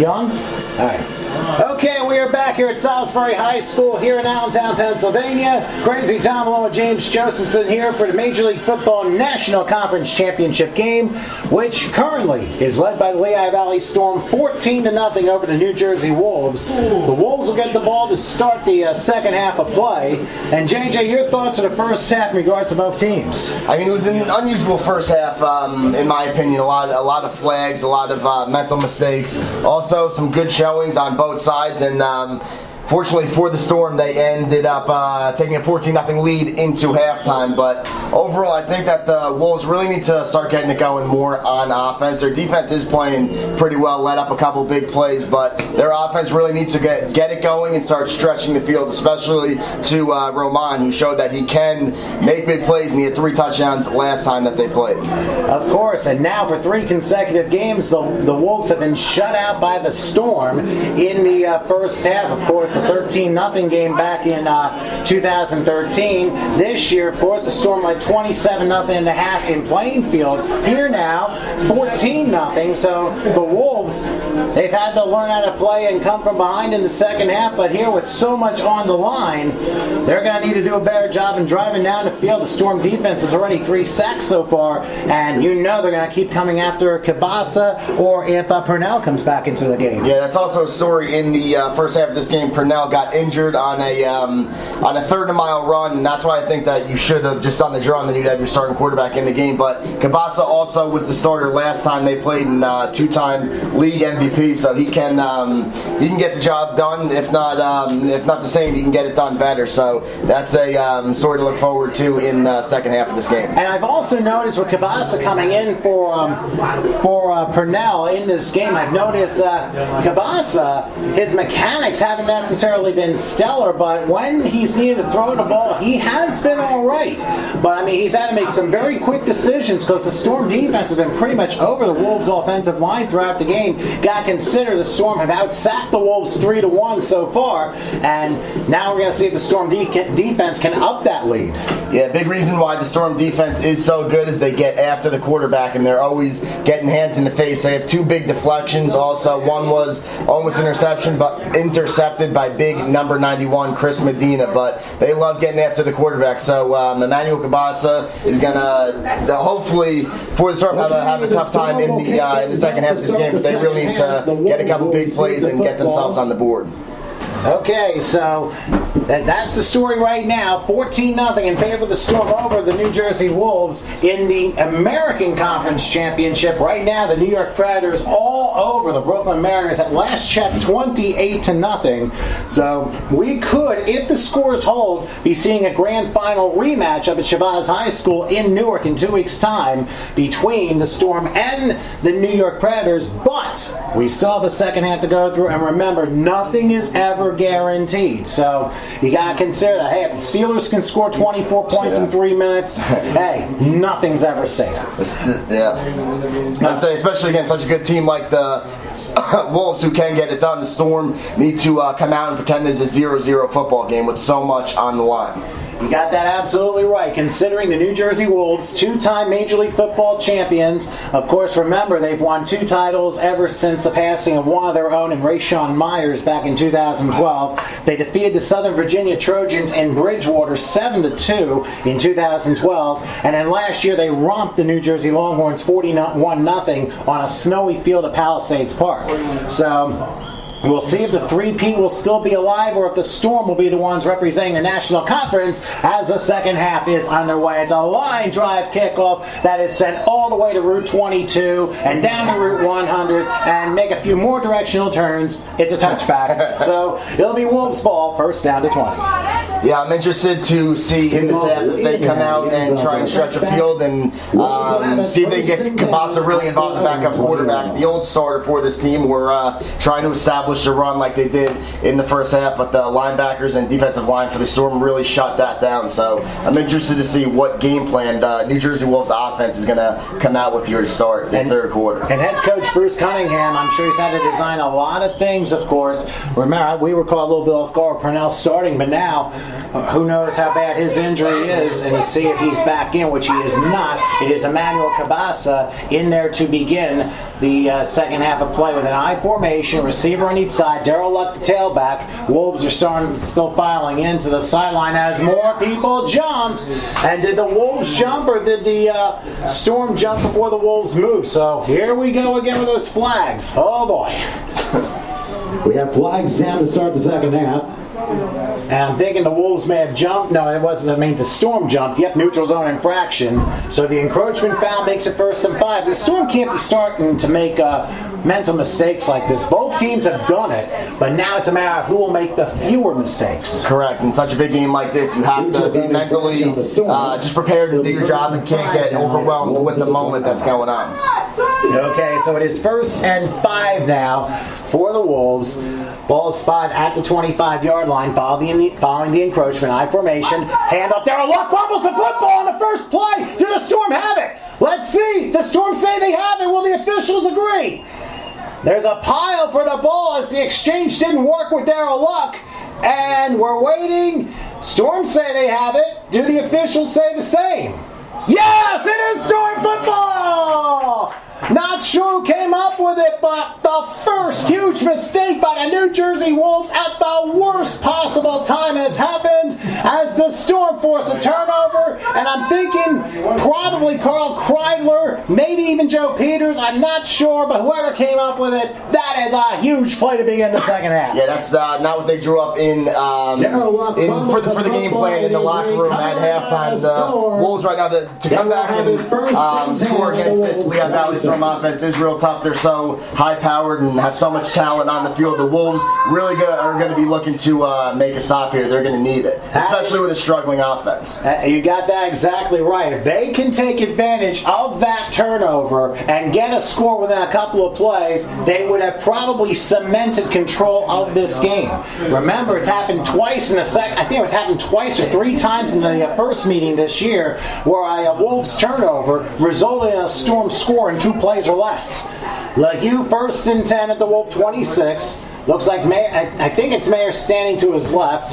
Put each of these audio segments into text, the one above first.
Young? All right. Okay, we are back here at Salisbury High School here in Allentown, Pennsylvania. Crazy Tom along with James Josephson here for the Major League Football National Conference Championship game, which currently is led by the Lehigh Valley Storm 14-0 over the New Jersey Wolves. The Wolves will get the ball to start the second half of play. And JJ, your thoughts on the first half in regards to both teams? I mean, it was an unusual first half, in my opinion. A lot of flags, a lot of mental mistakes. Also, some good showings on both sides, and fortunately for the Storm, they ended up taking a 14-0 lead into halftime. But overall, I think that the Wolves really need to start getting it going more on offense. Their defense is playing pretty well, let up a couple big plays, but their offense really needs to get it going and start stretching the field, especially to Roman, who showed that he can make big plays, and he had 3 touchdowns last time that they played. Of course, and now for 3 consecutive games, the Wolves have been shut out by the Storm in the first half. Of course, a 13-0 game back in 2013. This year, of course, the Storm led 27-0 in the half in Plainfield. Here now, 14-0. So the Wolves, they've had to learn how to play and come from behind in the second half. But here, with so much on the line, they're going to need to do a better job in driving down the field. The Storm defense is already 3 sacks so far, and you know they're going to keep coming after Cabasa or if Purnell comes back into the game. Yeah, that's also a story in the first half of this game. Purnell got injured on a 3rd-and-mile run, and that's why I think that you should have just done the draw, and then you'd have your starting quarterback in the game. But Cabasa also was the starter last time they played, in 2-time league MVP, so he can get the job done. If not the same, he can get it done better. So that's a story to look forward to in the second half of this game. And I've also noticed with Cabasa coming in for Purnell in this game, I've noticed Cabasa, his mechanics haven't necessarily been stellar, but when he's needed to throw the ball, he has been all right. But I mean, he's had to make some very quick decisions because the Storm defense has been pretty much over the Wolves' offensive line throughout the game. Got to consider the Storm have outsacked the Wolves 3-1 so far, and now we're going to see if the Storm defense can up that lead. Yeah, big reason why the Storm defense is so good is they get after the quarterback, and they're always getting hands in the face. They have 2 big deflections. Also, one was almost intercepted by big number 91 Chris Medina, but they love getting after the quarterback. So Emmanuel Cabasa is gonna hopefully for the Storm have a tough time in the second half of this game, but they really need to get a couple big plays and get themselves on the board. Okay, so that's the story right now. 14-0 in favor of the Storm over the New Jersey Wolves in the American Conference Championship. Right now, the New York Predators all over the Brooklyn Mariners at last check 28-0. So we could, if the scores hold, be seeing a grand final rematch up at Shavaz High School in Newark in 2 weeks' time between the Storm and the New York Predators. But we still have a second half to go through, and remember, nothing is ever guaranteed. So you got to consider that, hey, if the Steelers can score 24 points in 3 minutes, hey, nothing's ever safe. Yeah. I'd say, especially against such a good team like the Wolves who can get it done, the Storm need to come out and pretend there's a 0-0 football game with so much on the line. You got that absolutely right. Considering the New Jersey Wolves, 2-time Major League Football champions, of course, remember, they've won 2 titles ever since the passing of one of their own in Rayshawn Myers back in 2012. They defeated the Southern Virginia Trojans in Bridgewater 7-2 in 2012. And then last year, they romped the New Jersey Longhorns 41-0 on a snowy field at Palisades Park. So we'll see if the three-peat will still be alive or if the Storm will be the ones representing the National Conference as the second half is underway. It's a line drive kickoff that is sent all the way to Route 22 and down to Route 100 and make a few more directional turns. It's a touchback. So it'll be Wolves ball, first down to 20. Yeah, I'm interested to see in this half if they come out and try and stretch a field and see if they get Cabasa really involved in the backup quarterback. The old starter for this team were trying to establish a run like they did in the first half, but the linebackers and defensive line for the Storm really shut that down. So I'm interested to see what game plan the New Jersey Wolves offense is going to come out with here to start this third quarter. And head coach Bruce Cunningham, I'm sure he's had to design a lot of things, of course. Remember, we were caught a little bit off guard, Purnell starting, but now Who knows how bad his injury is, and to see if he's back in, which he is not. It is Emmanuel Cabasa in there to begin the second half of play with an I formation, receiver on each side. Darrell Luck, the tailback. Wolves are still filing into the sideline as more people jump. And did the Wolves jump, or did the Storm jump before the Wolves move? So here we go again with those flags. Oh boy. We have flags down to start the second half. And I'm thinking the Wolves may have jumped. No, it wasn't. I mean, the Storm jumped. Yep, neutral zone infraction. So the encroachment foul makes it 1st and 5. The Storm can't be starting to make mental mistakes like this. Both teams have done it, but now it's a matter of who will make the fewer mistakes. Correct. In such a big game like this, you have to be mentally just prepared to do your job and can't get overwhelmed with the moment that's going on. Okay, so it is 1st and 5 now for the Wolves. Ball spot at the 25-yard line following the encroachment. I formation. Hand up there. Luck fumbles the football on the first play. Do the Storm have it? Let's see. The Storm say they have it. Will the officials agree? There's a pile for the ball as the exchange didn't work with Darrell Luck. And we're waiting. Storm say they have it. Do the officials say the same? Yes, it is Storm football! Not sure who came up with it, but the first huge mistake by the New Jersey Wolves at the worst possible time has happened as the Storm force a turnover, and I'm thinking probably Carl Kreidler, maybe even Joe Peters, I'm not sure, but whoever came up with it, that is a huge play to begin the second half. Yeah, that's not what they drew up for the game plan in the locker room at halftime. The Wolves right now to come back and score against this Lehigh Valley Storm offense is real tough. They're so high-powered and have so much talent on the field. The Wolves really are going to be looking to make a stop here. They're going to need it, especially with a struggling offense. You got that exactly right. If they can take advantage of that turnover and get a score within a couple of plays, they would have probably cemented control of this game. Remember, it's happened twice in the second. I think it's happened twice or 3 times in the first meeting this year, where a Wolves turnover resulted in a Storm score in 2 plays or less. LeHue 1st and 10 at the Wolf 26. Looks like I think it's Mayer standing to his left.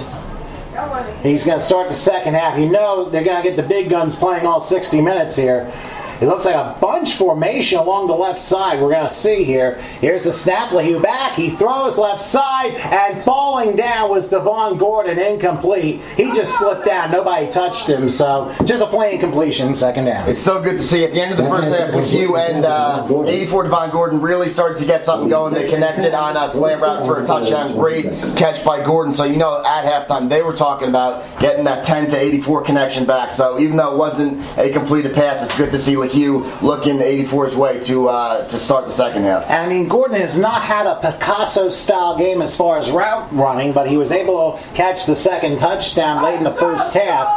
He's going to start the second half. You know they're going to get the big guns playing all 60 minutes here. It looks like a bunch formation along the left side. We're going to see here. Here's the snap. LeHue back. He throws left side, and falling down was Devon Gordon, incomplete. He just slipped down. Nobody touched him, so just a plain incompletion, second down. It's still good to see. At the end of the first half, LeHue and 84 Devon Gordon really started to get something going. They connected on a slant route for a touchdown. Great catch by Gordon. So, you know, at halftime, they were talking about getting that 10 to 84 connection back. So, even though it wasn't a completed pass, it's good to see LeHue looking 84's way to start the second half. I mean, Gordon has not had a Picasso-style game as far as route running, but he was able to catch the second touchdown late in the first half.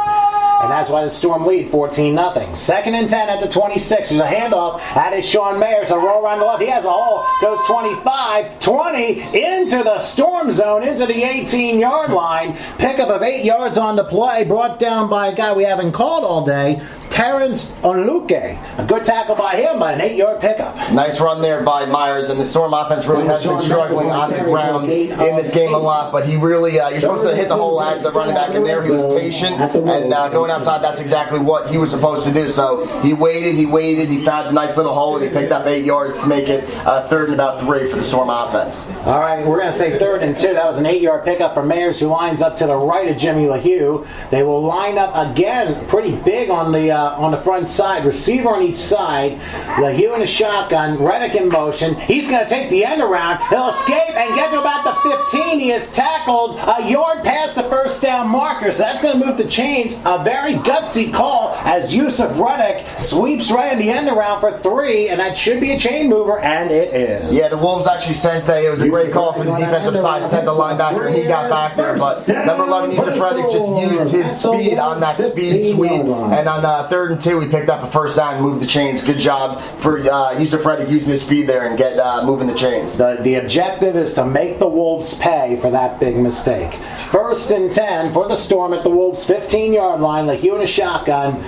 And that's why the Storm lead 14-0. 2nd and 10 at the 26. There's a handoff. That is Sean Mayers. A roll around the left. He has a hole. Goes 25, 20 into the Storm zone, into the 18-yard line. Pickup of 8 yards on the play. Brought down by a guy we haven't called all day, Terrence Onluke. A good tackle by him, but an 8-yard pickup. Nice run there by Myers, and the Storm offense really has been struggling on the ground in this game a lot, but he really, you're supposed to hit the hole as the running back in there. He was patient, and going outside, that's exactly what he was supposed to do. So he waited, he found a nice little hole, and he picked up 8 yards to make it 3rd and about 3 for the Storm offense. All right, we're going to say 3rd and 2. That was an 8-yard pickup for Mayers, who lines up to the right of Jimmy LeHue. They will line up again pretty big on the front side. Receiver on each side. LeHue in a shotgun. Reddick in motion. He's going to take the end around. He'll escape and get to about the 15. He is tackled a yard past the first down marker, so that's going to move the chains. A very gutsy call as Yusuf Reddick sweeps right in the end around for 3, and that should be a chain mover, and it is. Yeah, the Wolves actually it was a great call for the defensive side, sent the linebacker, and he got back there, but number 11, Yusuf Reddick, just used his speed on that speed sweep, and on 3rd and 2, he picked up a first down and moved the chains. Good job for Yusuf Reddick using his speed there and get moving the chains. The objective is to make the Wolves pay for that big mistake. 1st and 10 for the Storm at the Wolves' 15-yard line. LeHue in a shotgun.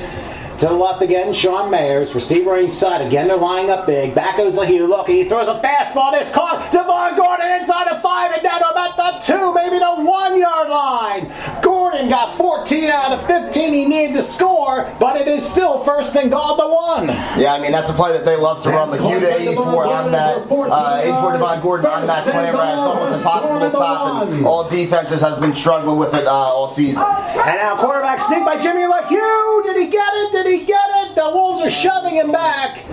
To the left again, Sean Mayers. Receiver on each side. Again, they're lining up big. Back goes LeHue. Look, he throws a fastball. It's caught. Devon Gordon inside of 5 and down to about the 2, maybe the 1-yard line. Gordon Gordon got 14 out of 15 he needed to score, but it is still first and goal to 1. Yeah, I mean, that's a play that they love to run. LeHue to 84 on that, 84 Devon Gordon on that slam route. It's almost impossible to stop, and all defenses has been struggling with it all season. And now quarterback sneak by Jimmy LeHue. Did he get it? Did he get it? The Wolves are shoving him back.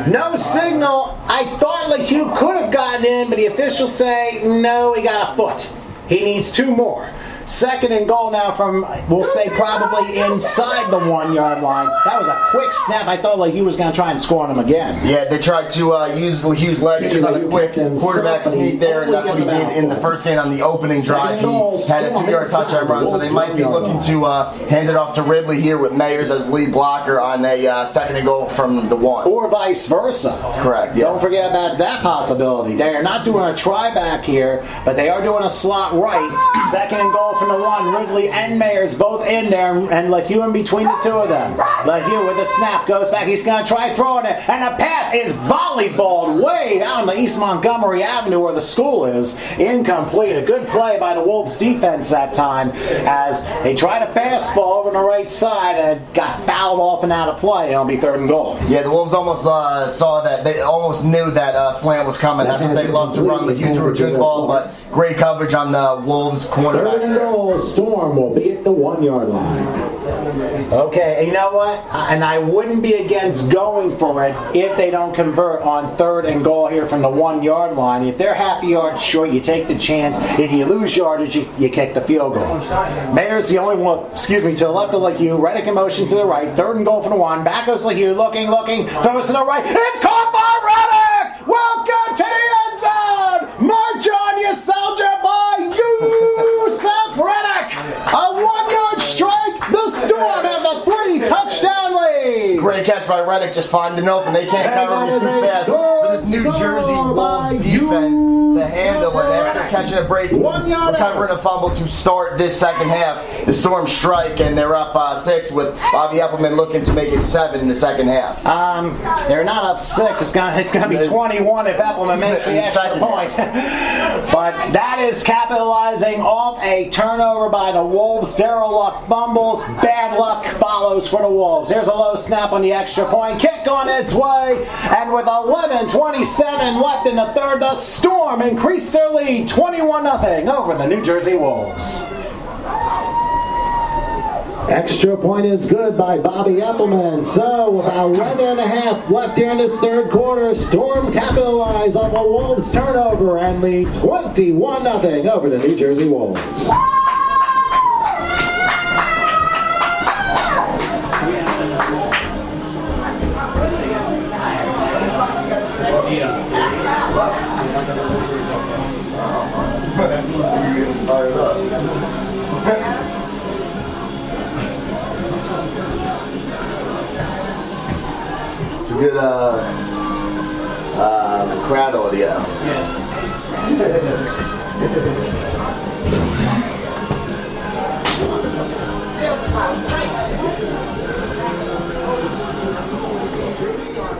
No signal. I thought LeHue could have gotten in, but the officials say no, he got a foot. He needs 2 more. Second and goal now from, we'll say, probably inside the 1 yard line. That was a quick snap. I thought LeHue was going to try and score on him again. Yeah, they tried to use LeHue's legs just on a quick quarterback sneak there, and that's what he did in the first game on the opening drive. He had a 2 yard touchdown run, so they might be looking to hand it off to Ridley here with Mayers as lead blocker on a second and goal from the 1. Or vice versa. Correct, yeah. Don't forget about that possibility. They are not doing a try back here, but they are doing a slot right. Second and goal from the 1. Ridley and Mayers both in there, and LeHue in between the 2 of them. LeHue with a snap goes back. He's going to try throwing it, and the pass is volleyballed way out on the East Montgomery Avenue where the school is. Incomplete. A good play by the Wolves defense that time as they tried a fastball over on the right side and got fouled off and out of play. It'll be third and goal. Yeah, the Wolves almost saw that. They almost knew that slam was coming. That's what they love to run. LeHue threw a good ball, but great coverage on the Wolves cornerback. Third and goal. Storm will be at the 1 yard line. Okay, you know what? And I wouldn't be against going for it if they don't convert on third and goal here from the 1 yard line. If they're half a yard short, you take the chance. If you lose yardage, you kick the field goal. Mayer's the only one, to the left of LeHue. Reddick in motion to the right. Third and goal from the 1. Back goes LeHue, looking, throws to the right. It's caught by Reddick! Welcome to the end zone! March on, you soldier boy! Yusuf Reddick! A 1 yard strike. The Storm have a 3-touchdown lead. Great catch by Reddick, just finding open. They can't cover him. He's too fast for this New Jersey Wolves defense to handle it. After catching a break, recovering a fumble to start this second half. The Storm strike, and they're up 6 with Bobby Eppelman looking to make it 7 in the second half. They're not up 6. It's gonna be 21 if Eppelman makes the extra point. But that is capitalizing off a turnover by the Wolves. Daryl Luck fumbles. Bad luck follows for the Wolves. Here's a low snap on the extra point. Kick on its way. And with 11:27 left in the third, the Storm increased their lead 21-0 over the New Jersey Wolves. Extra point is good by Bobby Eppelman. So, with 11.5 left here in this third quarter, Storm capitalize on the Wolves' turnover and lead 21-0 over the New Jersey Wolves. It's a good crowd audio. Yes.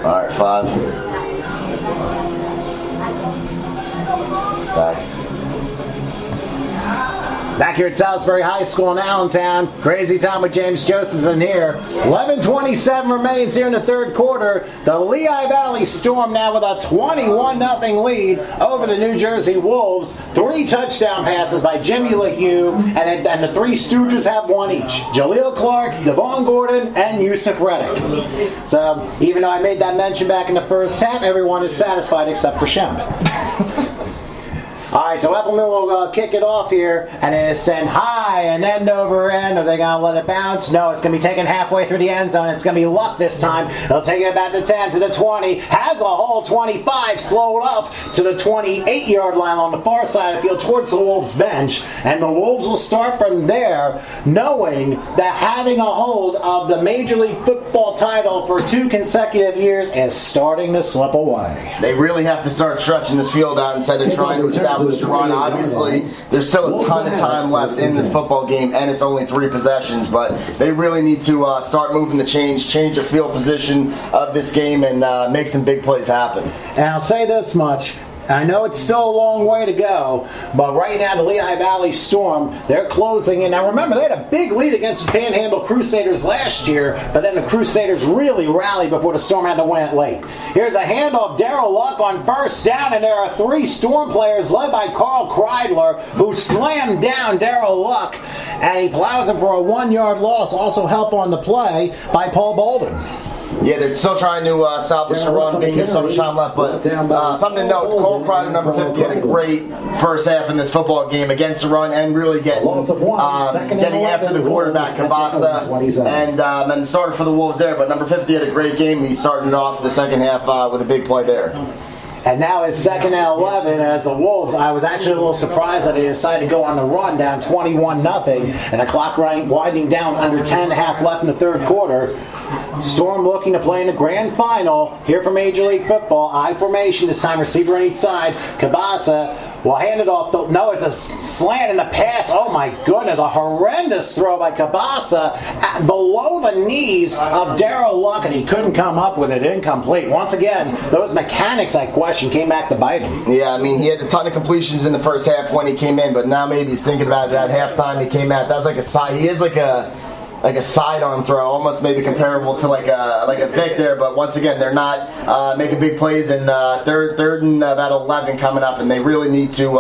All right, 5. Back here at Salisbury High School in Allentown. Crazy time with James Josephson here. 11:27 remains here in the third quarter. The Lehigh Valley Storm now with a 21-0 lead over the New Jersey Wolves. 3 touchdown passes by Jimmy LeHue, and the 3 Stooges have 1 each. Jaleel Clark, Devon Gordon, and Yusuf Reddick. So even though I made that mention back in the first half, everyone is satisfied except for Shemp. All right, so Eppelman will kick it off here, and it is sent high and end over end. Are they going to let it bounce? No, it's going to be taken halfway through the end zone. It's going to be Luck this time. They'll take it back to 10, to the 20. Has a whole 25, slowed up to the 28-yard line on the far side of the field towards the Wolves bench. And the Wolves will start from there, knowing that having a hold of the Major League Football title for 2 consecutive years is starting to slip away. They really have to start stretching this field out instead of trying to establish a run. Obviously, there's still a ton of time left in this football game, and it's only 3 possessions, but they really need to start moving the change the field position of this game, and make some big plays happen. And I'll say this much. I know it's still a long way to go, but right now the Lehigh Valley Storm, they're closing in. Now remember, they had a big lead against the Panhandle Crusaders last year, but then the Crusaders really rallied before the Storm had to win it late. Here's a handoff, Darryl Luck on first down, and there are 3 Storm players led by Carl Kreidler, who slammed down Darryl Luck, and he plows it for a 1-yard loss. Also help on the play by Paul Bolden. Yeah, they're still trying to salvage the run, being there's some time left, but something to note, Cole Crider, number 50, had a great first half in this football game against the run and really getting after the quarterback, Kabasa, and started for the Wolves there, but number 50 had a great game, and he's starting off the second half with a big play there. And now it's 2nd and 11 as the Wolves. I was actually a little surprised that they decided to go on the run down 21-0, and the clock winding down under 10.5 left in the third quarter. Storm looking to play in the grand final here for Major League Football. I formation this time, receiver on each side. Kabasa will hand it off. No, it's a slant and a pass. Oh my goodness, a horrendous throw by Kabasa below the knees of Darryl Luck, and he couldn't come up with it. Incomplete. Once again, those mechanics I question came back to bite him. Yeah, I mean, he had a ton of completions in the first half when he came in, but now maybe he's thinking about it at halftime. He came out. That was like a side. He is like a sidearm throw, almost maybe comparable to like a Vic there. But once again, they're not making big plays. And third and about 11 coming up, and they really need to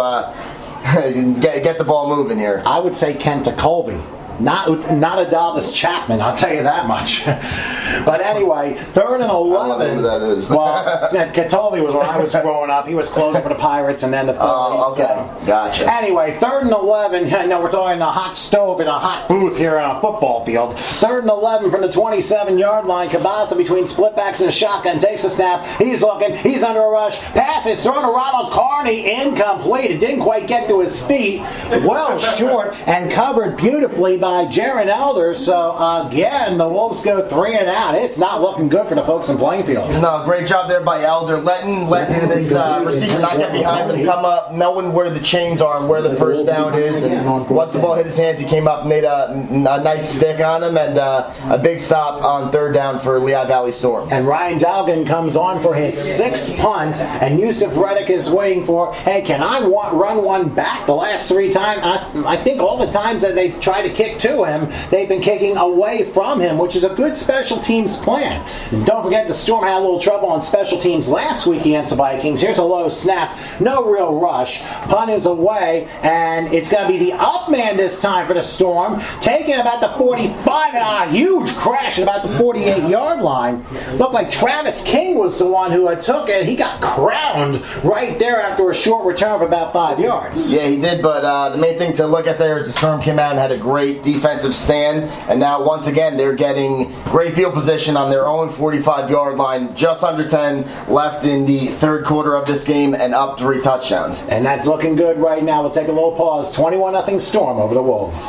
get the ball moving here. I would say Kenta Colby. Not Adolis Chapman, I'll tell you that much. But anyway, 3rd and 11. I don't know who that is. Well, Catalvi was when I was growing up. He was closing for the Pirates and then the Phillies. Oh, okay. So. Gotcha. Anyway, 3rd and 11. No, we're talking a hot stove in a hot booth here on a football field. 3rd and 11 from the 27-yard line. Kabasa between split backs and a shotgun takes a snap. He's looking. He's under a rush. Pass is thrown to Ronald Carney. Incomplete. It didn't quite get to his feet. Well short and covered beautifully by Jaron Elder. So again, the Wolves go 3 and out. It's not looking good for the folks in Plainfield. No, great job there by Elder, letting his receiver not get behind him, come up, knowing where the chains are and where the first down is. And once the ball hit his hands, he came up, made a nice stick on him, and a big stop on 3rd down for Lehigh Valley Storm. And Ryan Dalgan comes on for his 6th punt, and Yusuf Reddick is waiting for, hey, can I run one back? The last 3 times, I think all the times that they've tried to kick to him, they've been kicking away from him, which is a good special teams plan. And don't forget, the Storm had a little trouble on special teams last week against the Vikings. Here's a low snap, no real rush. Punt is away, and it's going to be the up man this time for the Storm, taking about the 45, and a huge crash at about the 48-yard line. Looked like Travis King was the one who took it. He got crowned right there after a short return of about 5 yards. Yeah, he did, but the main thing to look at there is the Storm came out and had a great defensive stand, and now once again they're getting great field position on their own 45-yard line, just under 10 left in the third quarter of this game, and up 3 touchdowns. And that's looking good right now. We'll take a little pause. 21-0 Storm over the Wolves.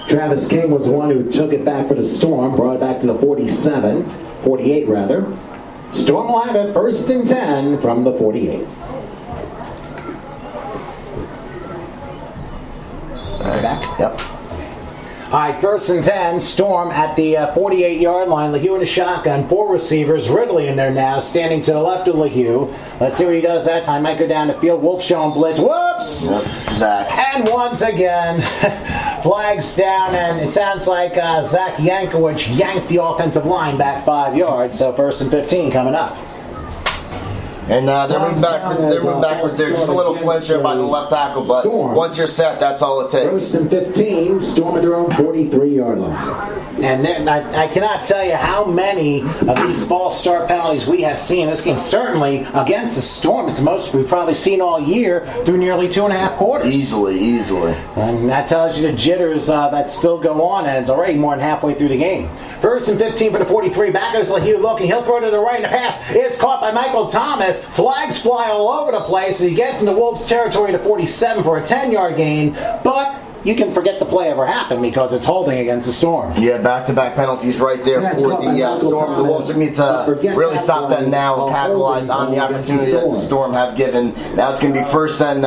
Travis King was the one who took it back for the Storm, brought it back to the 48 rather. Storm will have it 1st and 10 from the 48. Back. Yep. All right, 1st and 10. Storm at the 48-yard line. LeHue in a shotgun. 4 receivers. Ridley in there now, standing to the left of LeHue. Let's see what he does that time. Might go down the field. Wolf showing blitz. Whoops! Yep, Zach. And once again, flags down, and it sounds like Zach Yankovic yanked the offensive line back 5 yards. So 1st and 15 coming up. And they're moving backwards there. Just a little flinch there by the left tackle, but once you're set, that's all it takes. 1st and 15, Storm at their own 43-yard line. And then, I cannot tell you how many of these false start penalties we have seen in this game. Certainly against the Storm, it's the most we've probably seen all year through nearly 2.5 quarters. Easily. And that tells you the jitters that still go on, and it's already more than halfway through the game. 1st and 15 for the 43. Back goes LeHue looking. He'll throw to the right, and the pass is caught by Michael Thomas. Flags fly all over the place. He gets into Wolves territory to 47 for a 10-yard gain, but you can forget the play ever happened because it's holding against the Storm. Yeah, back-to-back penalties right there for the Storm. The Wolves need to really stop that now and capitalize on the opportunity that the Storm have given. Now it's going to be first and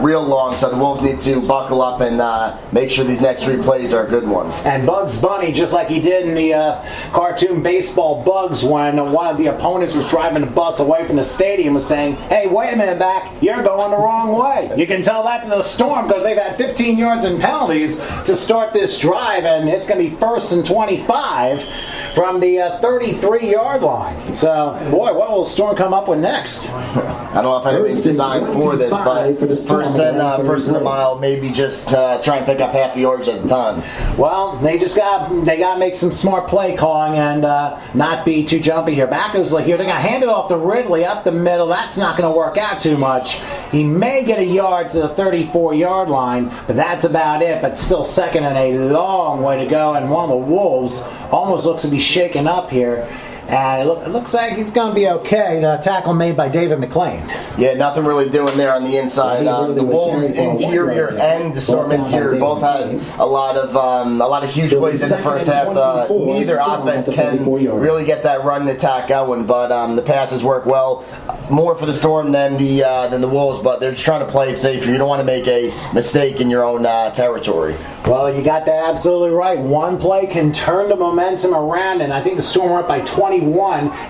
real long, so the Wolves need to buckle up and make sure these next 3 plays are good ones. And Bugs Bunny, just like he did in the cartoon baseball Bugs when one of the opponents was driving the bus away from the stadium, was saying, "Hey, wait a minute back, you're going the wrong way." You can tell that to the Storm because they've had 15 yards in penalties to start this drive, and it's going to be first and 25 from the 33-yard line. So, boy, what will the Storm come up with next? I don't know if anything's designed for this, but first and a mile, maybe just try and pick up half the yards at a time. Well, they got to make some smart play calling and not be too jumpy here. Back goes here. They're going to hand it off to Ridley up the middle. That's not going to work out too much. He may get a yard to the 34-yard line, but that's about it. But still second and a long way to go. And one of the Wolves almost looks to be shaken up here. And it looks like it's going to be okay. The tackle made by David McLean. Yeah, nothing really doing there on the inside. The Wolves interior and the Storm interior both had a lot of huge plays in the first half. Neither offense can really get that run attack going, but the passes work well. More for the Storm than the Wolves, but they're just trying to play it safe. You don't want to make a mistake in your own territory. Well, you got that absolutely right. One play can turn the momentum around, and I think the Storm were up by 21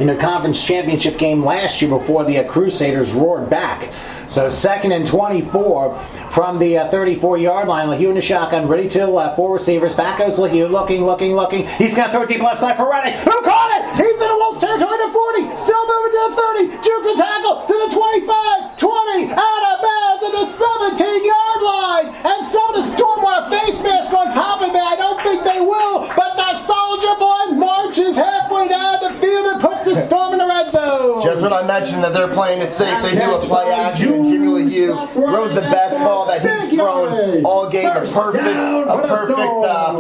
in their conference championship game last year before the Crusaders roared back. So second and 24 from the 34-yard line. LeHue in the shotgun, ready to the left. 4 receivers. Back goes LeHue, looking. He's going to throw it deep left side for Reddick. Who caught it? He's in the Wolves territory to 40. Still moving to the 30. Jukes a tackle to the 25, 20, out of bounds at the 17-yard line. And some of the Storm want a face mask on top of it. I don't think they will, but the Soldier Boy marches halfway down the field and puts the Storm in the red zone. Just when I mentioned that they're playing it safe, they do a play action. Jimmy LeHue throws the best ball that he's thrown all game. A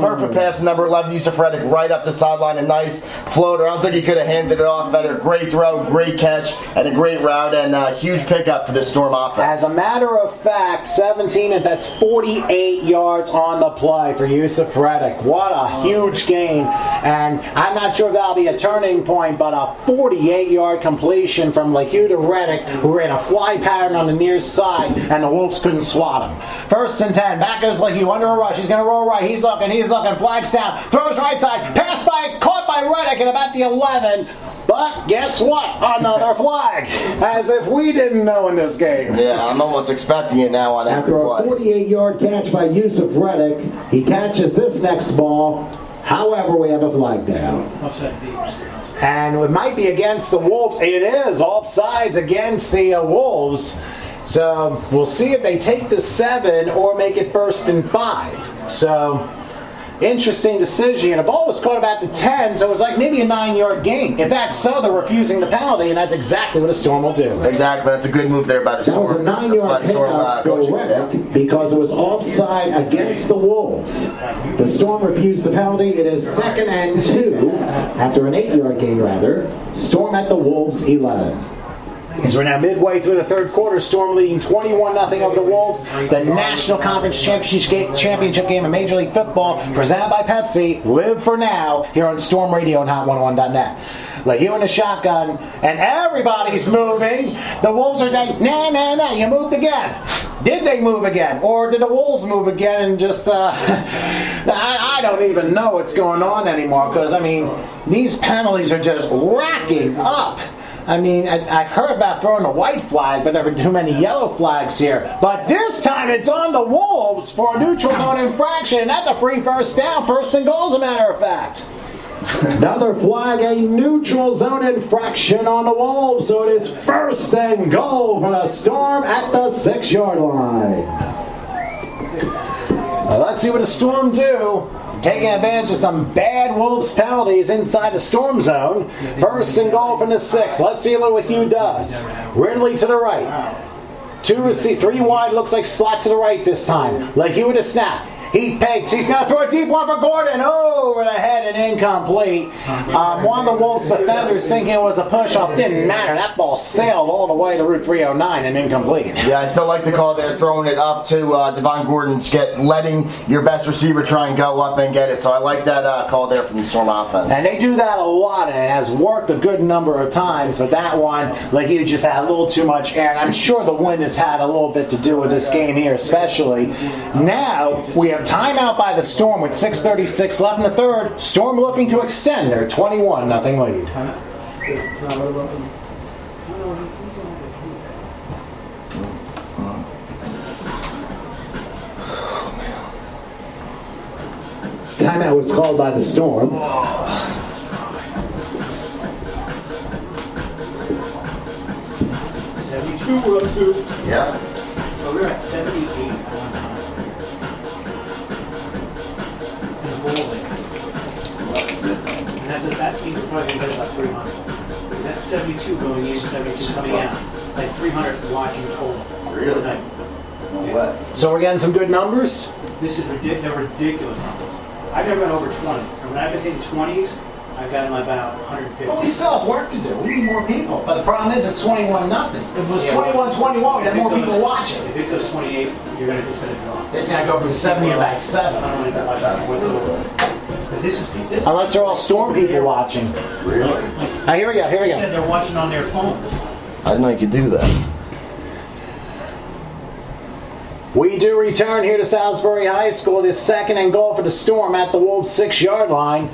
perfect pass to number 11, Yusuf Reddick, right up the sideline. A nice floater. I don't think he could have handed it off better. Great throw, great catch, and a great route, and a huge pickup for the Storm offense. As a matter of fact, 17, and that's 48 yards on the play for Yusuf Reddick. What a huge gain. And I'm not sure if that'll be a turning point, but a 48-yard completion from LeHue to Reddick, who ran a fly pattern on the near side, and the Wolves couldn't swat him. First and 10. Back goes LeHue under a rush. He's going to roll right. He's looking. Flags down. Throws right side. Caught by Reddick at about the 11. But guess what? Another flag. As if we didn't know in this game. Yeah, I'm almost expecting it now on every play. After a 48-yard catch by Yusuf Reddick, he catches this next ball. However, we have a flag down. And it might be against the Wolves. It is offsides against the Wolves. So we'll see if they take the 7 or make it first and 5. So interesting decision. The ball was caught about the 10, so it was like maybe a 9-yard gain. If that's so, they're refusing the penalty, and that's exactly what a Storm will do. Exactly. That's a good move there by the Storm. That was a 9-yard pickup for Reddick because it was offside against the Wolves. The Storm refused the penalty. It is 2nd and 2 after an 8-yard gain, rather. Storm at the Wolves 11. As we're now midway through the third quarter, Storm leading 21-0 over the Wolves. The National Conference Championship game of Major League Football, presented by Pepsi. Live for now here on Storm Radio and Hot101.net. LeHue in the shotgun, and everybody's moving. The Wolves are saying, nah, you moved again. Did they move again? Or did the Wolves move again and just, I don't even know what's going on anymore because, these penalties are just racking up. I've heard about throwing a white flag, but there were too many yellow flags here. But this time it's on the Wolves for a neutral zone infraction, and that's a free first down, first and goal as a matter of fact. Another flag, a neutral zone infraction on the Wolves, so it is first and goal for the Storm at the 6-yard line. Let's see what the Storm do. Taking advantage of some bad Wolves penalties inside the Storm zone. First and goal from the 6. Let's see what LeHue does. Ridley to the right. 3 wide, looks like slot to the right this time. LeHue with a snap. He fakes. He's going to throw a deep one for Gordon. Over the head and incomplete. One of the Wolves defenders thinking it was a push-off. Didn't matter. That ball sailed all the way to Route 309 and incomplete. Yeah, I still like the call there, throwing it up to Devon Gordon, letting your best receiver try and go up and get it. So I like that call there from the Storm offense. And they do that a lot, and it has worked a good number of times. But that one, Lehigh just had a little too much air. And I'm sure the wind has had a little bit to do with this game here, especially. Now, we have timeout by the Storm with 6:36 left in the third. Storm looking to extend their 21-0 lead. Timeout was called by the Storm. Yeah. So we're at 78 in bowling. And that means we're probably going to get about 300. Because that's 72 going in, 72 coming out. Like 300 watching total. Really? Night. What? So we're getting some good numbers. This is ridiculous. They're ridiculous numbers. I've never gone over 20. And when I've been hitting 20s, I've gotten about 150. But we still have work to do. We need more people. But the problem is it's 21-0. If it was 21-21, we'd have more people watching. If it goes 28, it's going to drop. It's going to go from 70 to about 7. I don't want to watch it. But this is Unless they're all Storm people watching. Really? Here we go. They said they're watching on their phones. I didn't know you could do that. We do return here to Salisbury High School. It is second and goal for the Storm at the Wolves' 6-yard line.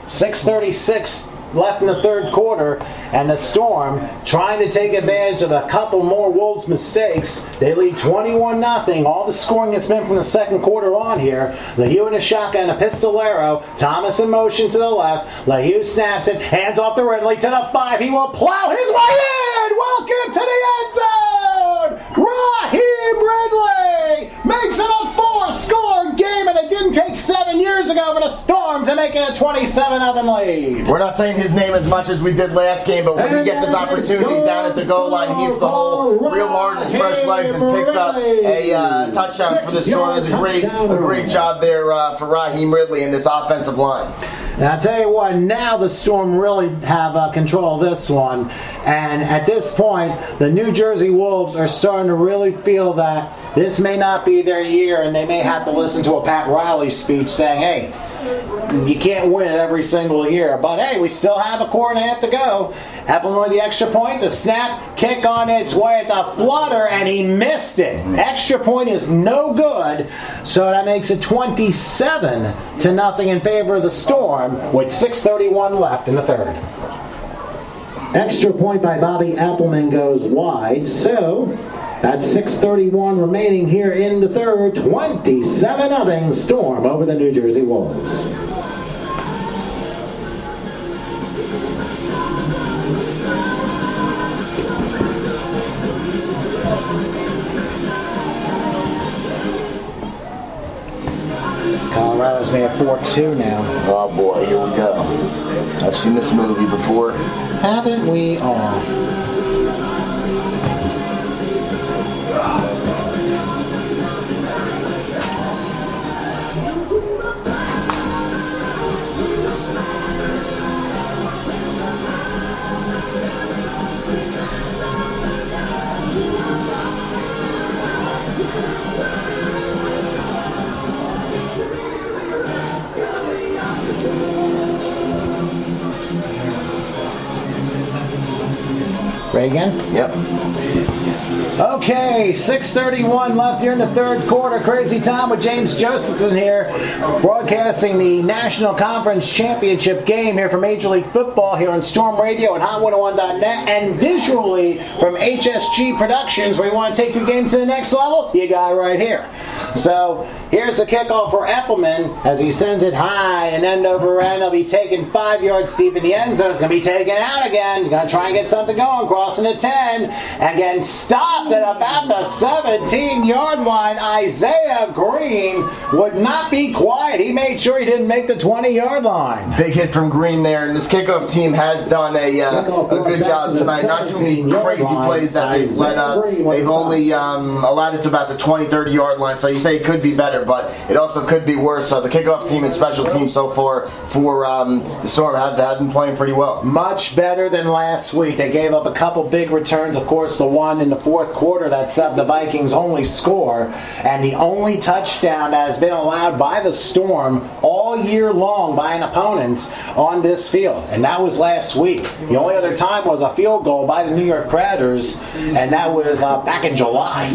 6:36 left in the third quarter, and the Storm trying to take advantage of a couple more Wolves mistakes. They lead 21-0. All the scoring has been from the second quarter on here. Lehigh in a shotgun, a pistolero. Thomas in motion to the left. Lehigh snaps it, hands off to Ridley to the 5. He will plow his way in. Welcome to the end zone. Raheem Ridley makes it a 4-score game, and it didn't take 7 years ago for the Storm to make it a 27-0 lead. We're not saying his name as much as we did last game, but when he gets his opportunity down at the goal line, he hits the hole real hard with his fresh legs and picks up a touchdown for the Storm. It's a great job there for Raheem Ridley in this offensive line. Now, I'll tell you what, now the Storm really have control of this one. And at this point, the New Jersey Wolves are starting to really feel that this may not be their year, and they may have to listen to a Pat Riley speech saying, hey, you can't win it every single year. But hey, we still have a quarter and a half to go. Eppleman with the extra point. The snap, kick on its way. It's a flutter, and he missed it. Extra point is no good. So that makes it 27-0 in favor of the Storm with 6:31 left in the third. Extra point by Bobby Eppleman goes wide. So that's 6:31 remaining here in the third. 27-0 Storm over the New Jersey Wolves. Colorado's made it 4-2 now. Oh boy, here we go. I've seen this movie before. Haven't we all? Reagan? Yep. Okay, 6:31 left here in the third quarter. Crazy time with James Josephson here, broadcasting the National Conference Championship game here from Major League Football here on Storm Radio and Hot101.net, and visually from HSG Productions, where you want to take your game to the next level. You got it right here. So here's the kickoff for Eppleman as he sends it high and end over end. He'll be taken 5 yards deep in the end zone. It's going to be taken out again. You're going to try and get something going. Cross crossing the 10, and getting stopped at about the 17-yard line. Isaiah Green would not be quiet. He made sure he didn't make the 20-yard line. Big hit from Green there, and this kickoff team has done a good job tonight. Not too many crazy plays that they've let up. They've only allowed it to about the 20-30-yard line, so you say it could be better, but it also could be worse. So the kickoff team and special teams so far for the Storm have been playing pretty well. Much better than last week. They gave up a couple big returns. Of course, the one in the fourth quarter that set the Vikings' only score, and the only touchdown that has been allowed by the Storm all year long by an opponent on this field, and that was last week. The only other time was a field goal by the New York Predators, and that was back in July.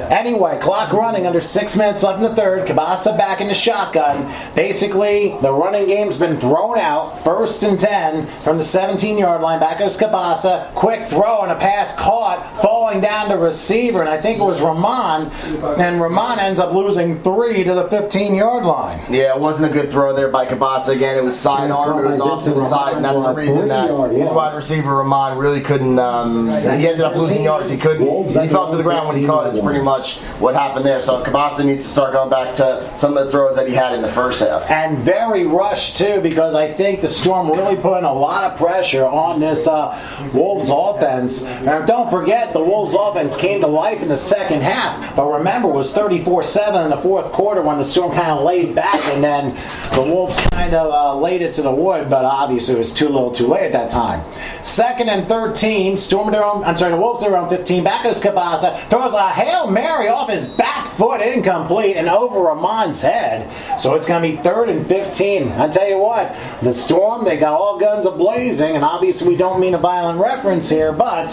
Anyway, clock running, under 6 minutes left in the third. Cabasa back in the shotgun. Basically, the running game's been thrown out. 1st and 10 from the 17-yard line. Back goes Cabasa. Quick throw and a pass caught, falling down to receiver, and I think it was Rahman, and Rahman ends up losing 3 to the 15-yard line. Yeah, it wasn't a good throw there by Cabasa. Again, it was sidearm. It was off to the side, and that's the reason that his wide receiver Rahman really couldn't. He ended up losing yards. He couldn't. He fell to the ground when he caught it. It's pretty much what happened there. So Cabasa needs to start going back to some of the throws that he had in the first half. And very rushed too, because I think the Storm really putting a lot of pressure on this Wolves offense. And don't forget, the Wolves offense came to life in the second half. But remember, it was 34-7 in the fourth quarter when the Storm kind of laid back, and then the Wolves kind of laid it to the wood. But obviously, it was too little, too late at that time. 2nd and 13. The Wolves are on 15. Back goes Cabasa. Throws a Hail Mary off his back foot, incomplete, and over Rahman's head. So it's going to be 3rd and 15. I tell you what, the Storm, they got all guns a-blazing, and obviously we don't mean a violent reference here, but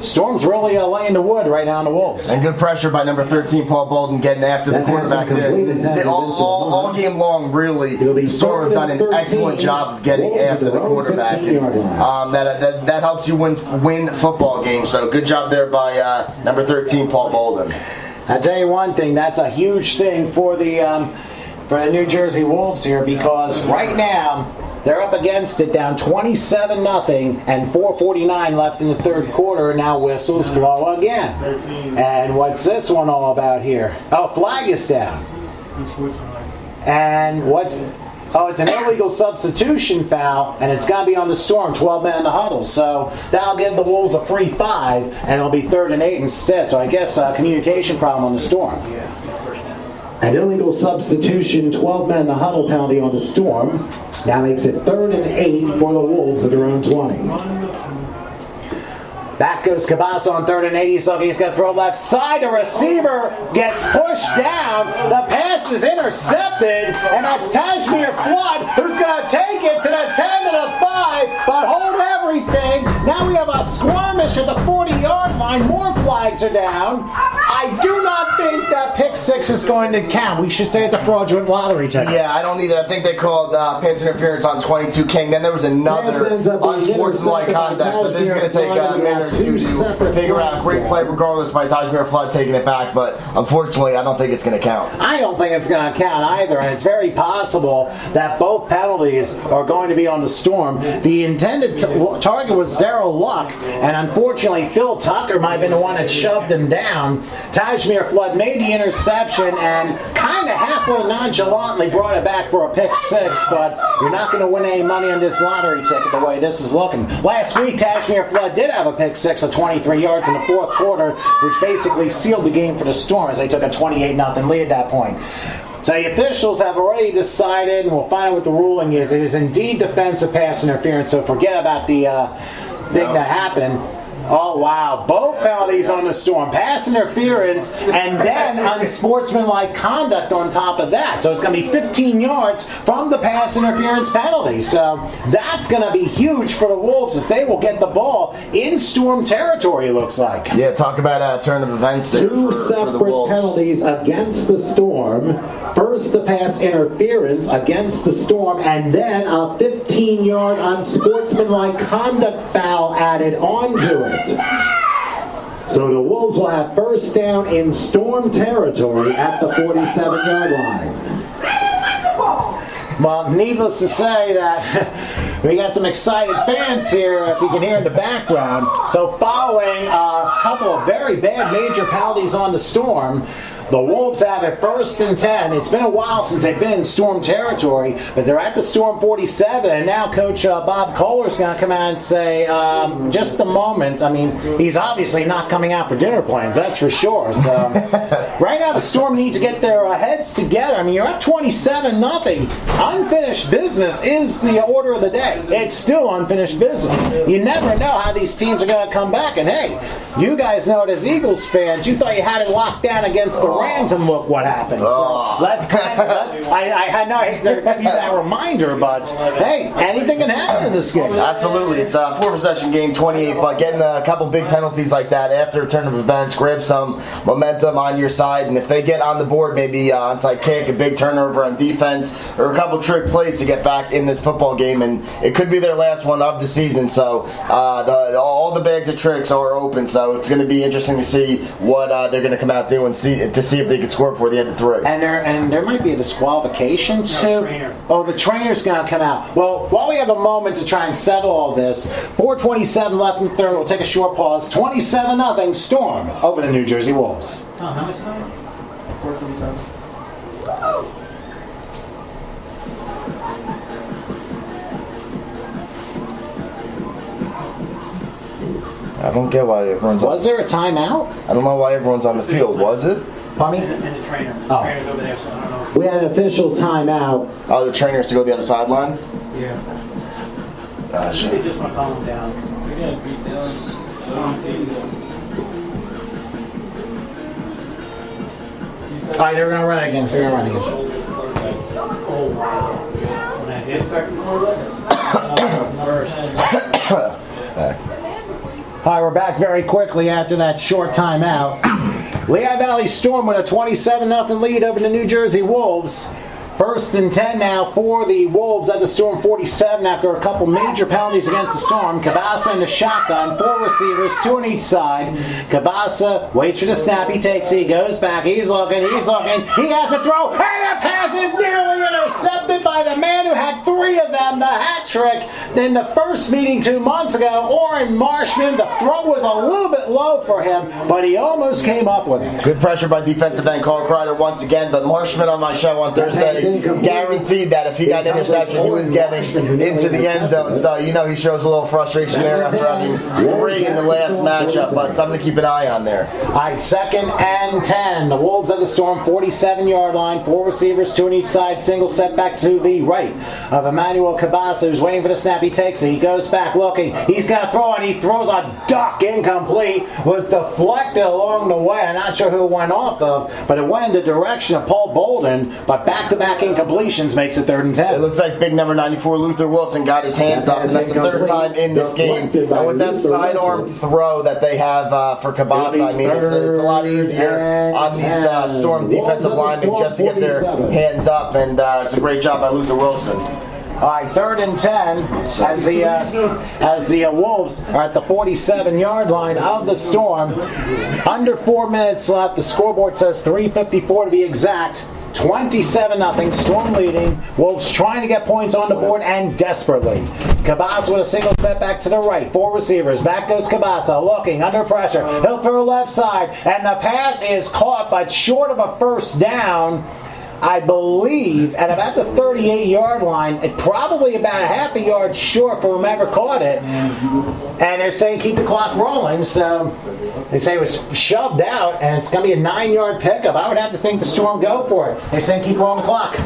Storm's really laying the wood right now on the Wolves. And good pressure by number 13, Paul Bolden, getting after the quarterback there. All game long, really, the Storm have done an excellent job of getting after the quarterback. And, that helps you win football games. So good job there by number 13, Paul Bolden. I'll tell you one thing, that's a huge thing for the New Jersey Wolves here, because right now they're up against it, down 27-0, and 4:49 left in the third quarter. Now whistles blow again. And what's this one all about here? Oh, flag is down. And it's an illegal substitution foul, and it's got to be on the Storm, 12 men in the huddle. So that'll give the Wolves a free 5, and it'll be 3rd and 8 instead. So I guess a communication problem on the Storm. An illegal substitution, 12 men in the huddle penalty on the Storm. Now makes it 3rd and 8 for the Wolves at their own 20. Back goes Cabasa on 3rd and 8. He's going to throw left side. The receiver gets pushed down. The pass is intercepted. And that's Tajmir Flood, who's going to take it to the 10 to the 5. But hold everything. Now we have a skirmish at the 40-yard line. More flags are down. I do not think that pick 6 is going to count. We should say it's a fraudulent lottery ticket. Yeah, I don't either. I think they called pass interference on 22 King. Then there was another unsportsmanlike conduct. So this is going to take a minute or two to figure out. Great play regardless by Tajmir Flood taking it back, but unfortunately I don't think it's going to count. I don't think it's going to count either, and it's very possible that both penalties are going to be on the Storm. The intended target was Darryl Luck, and unfortunately Phil Tucker might have been the one that shoved him down. Tajmir Flood made the interception and kind of halfway nonchalantly brought it back for a pick 6, but you're not going to win any money on this lottery ticket the way this is looking. Last week, Tajmir Flood did have a pick 6 of 23 yards in the fourth quarter, which basically sealed the game for the Storm as they took a 28-0 lead at that point. So the officials have already decided, and we'll find out what the ruling is. It is indeed defensive pass interference, so forget about the thing that happened. Oh, wow. Both penalties on the Storm. Pass interference and then unsportsmanlike conduct on top of that. So it's going to be 15 yards from the pass interference penalty. So that's going to be huge for the Wolves as they will get the ball in Storm territory, it looks like. Yeah, talk about a turn of events there Two for the separate Wolves. penalties against the Storm. First, the pass interference against the Storm, and then a 15-yard unsportsmanlike conduct foul added onto it. So the Wolves will have first down in Storm territory at the 47-yard line. Well, needless to say that We got some excited fans here, if you can hear in the background. So following a couple of very bad major penalties on the Storm, the Wolves have it 1st and 10. It's been a while since they've been in Storm territory, but they're at the Storm 47, and now Coach Bob Kohler's going to come out and say, just a moment. I mean, he's obviously not coming out for dinner plans, that's for sure. So right now the Storm need to get their heads together. I mean, you're up 27-0. Unfinished business is the order of the day. It's still unfinished business. You never know how these teams are going to come back, and hey, you guys know it as Eagles fans. You thought you had it locked down against the Rams, and look what happened. So I know I hate to give you that reminder, but hey, anything can happen in this game. Absolutely. It's a 4-possession game, 28, but getting a couple big penalties like that after a turn of events, grab some momentum on your side, and if they get on the board, maybe onside kick, a big turnover on defense, or a couple trick plays to get back in this football game, and it could be their last one of the season. So all the bags of tricks are open, so it's going to be interesting to see what they're going to come out doing to see if they could score before the end of 3. And there might be a disqualification too. The trainer's going to come out. Well, while we have a moment to try and settle all this, 4:27 left in the third. We'll take a short pause. 27-0 Storm over the New Jersey Wolves. Tom, how much time? 4:27. I don't get why everyone's Was there a timeout? I don't know why everyone's on the field. Was it? Pardon me? And the trainer. Oh. The trainer's over there, so I don't know. We had an official timeout. Oh, the trainer has to go to the other sideline? Yeah. Ah, They shit. just want to calm him down. We gotta beat down. All right, they're going to run again. They're going to run again. Oh, wow. When I hit second quarter, Back. All right, we're back very quickly after that short timeout. Lehigh Valley Storm with a 27-0 lead over the New Jersey Wolves. 1st and 10 now for the Wolves at the Storm 47 after a couple major penalties against the Storm. Cabasa in the shotgun, 4 receivers, 2 on each side. Cabasa waits for the snap, he takes it, he goes back, he's looking, he has a throw, and the pass is nearly intercepted by the man who had 3 of them, the hat trick. Then the first meeting 2 months ago, Orrin Marshman, the throw was a little bit low for him, but he almost came up with it. Good pressure by defensive end Carl Kreider once again, but Marshman on my show on Thursday guaranteed that if he got interception, he was getting into the end zone. So, you know, he shows a little frustration there after having 3 in the last matchup, but something to keep an eye on there. All right, 2nd and 10. The Wolves at the Storm, 47-yard line, 4 receivers, 2 on each side, single setback to the right of Emmanuel Cabasa, who's waiting for the snap. He takes it, he goes back looking, he's going to throw, and he throws a duck incomplete, was deflected along the way. I'm not sure who it went off of, but it went in the direction of Paul Bolden, but back-to-back incompletions makes it 3rd and 10. It looks like big number 94 Luther Wilson got his hands up, and that's the 3rd time in this game. And with that sidearm throw that they have for Cabasa, I mean, it's a lot easier on these Storm defensive linemen just to get their hands up, and it's a great job by Luther Wilson. All right, 3rd and 10 as the Wolves are at the 47-yard line of the Storm. Under 4 minutes left. The scoreboard says 3:54 to be exact. 27-0, Storm leading. Wolves trying to get points on the board and desperately. Cabasa with a single setback to the right. 4 receivers. Back goes Cabasa, looking, under pressure. He'll throw left side, and the pass is caught, but short of a first down, I believe, at about the 38-yard line, it probably about a half a yard short for whomever caught it. And they're saying keep the clock rolling, so they say it was shoved out, and it's going to be a 9-yard pickup. I would have to think the Storm go for it. They're saying keep rolling the clock.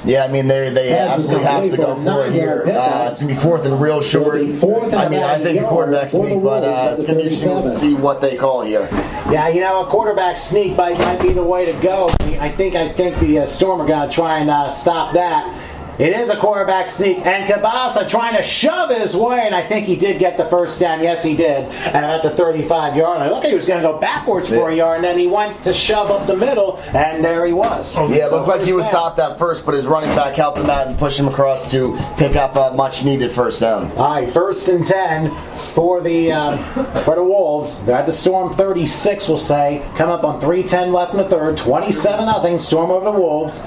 Yeah, I mean, they absolutely have to go for it here. It's going to be 4th and real short. I mean, I think a quarterback sneak, but it's going to be interesting to see what they call here. Yeah, you know, a quarterback sneak might be the way to go. I think the Storm are going to try and stop that. It is a quarterback sneak, and Cabasa trying to shove his way, and I think he did get the first down. Yes, he did. And at the 35-yard line, I looked like he was going to go backwards for a yard, and then he went to shove up the middle, and there he was. Yeah, it looked like he was stopped at first, but his running back helped him out and pushed him across to pick up a much-needed first down. All right, 1st and 10 for the Wolves. They're at the Storm 36, we'll say. Come up on 3:10 left in the third. 27-0, Storm over the Wolves.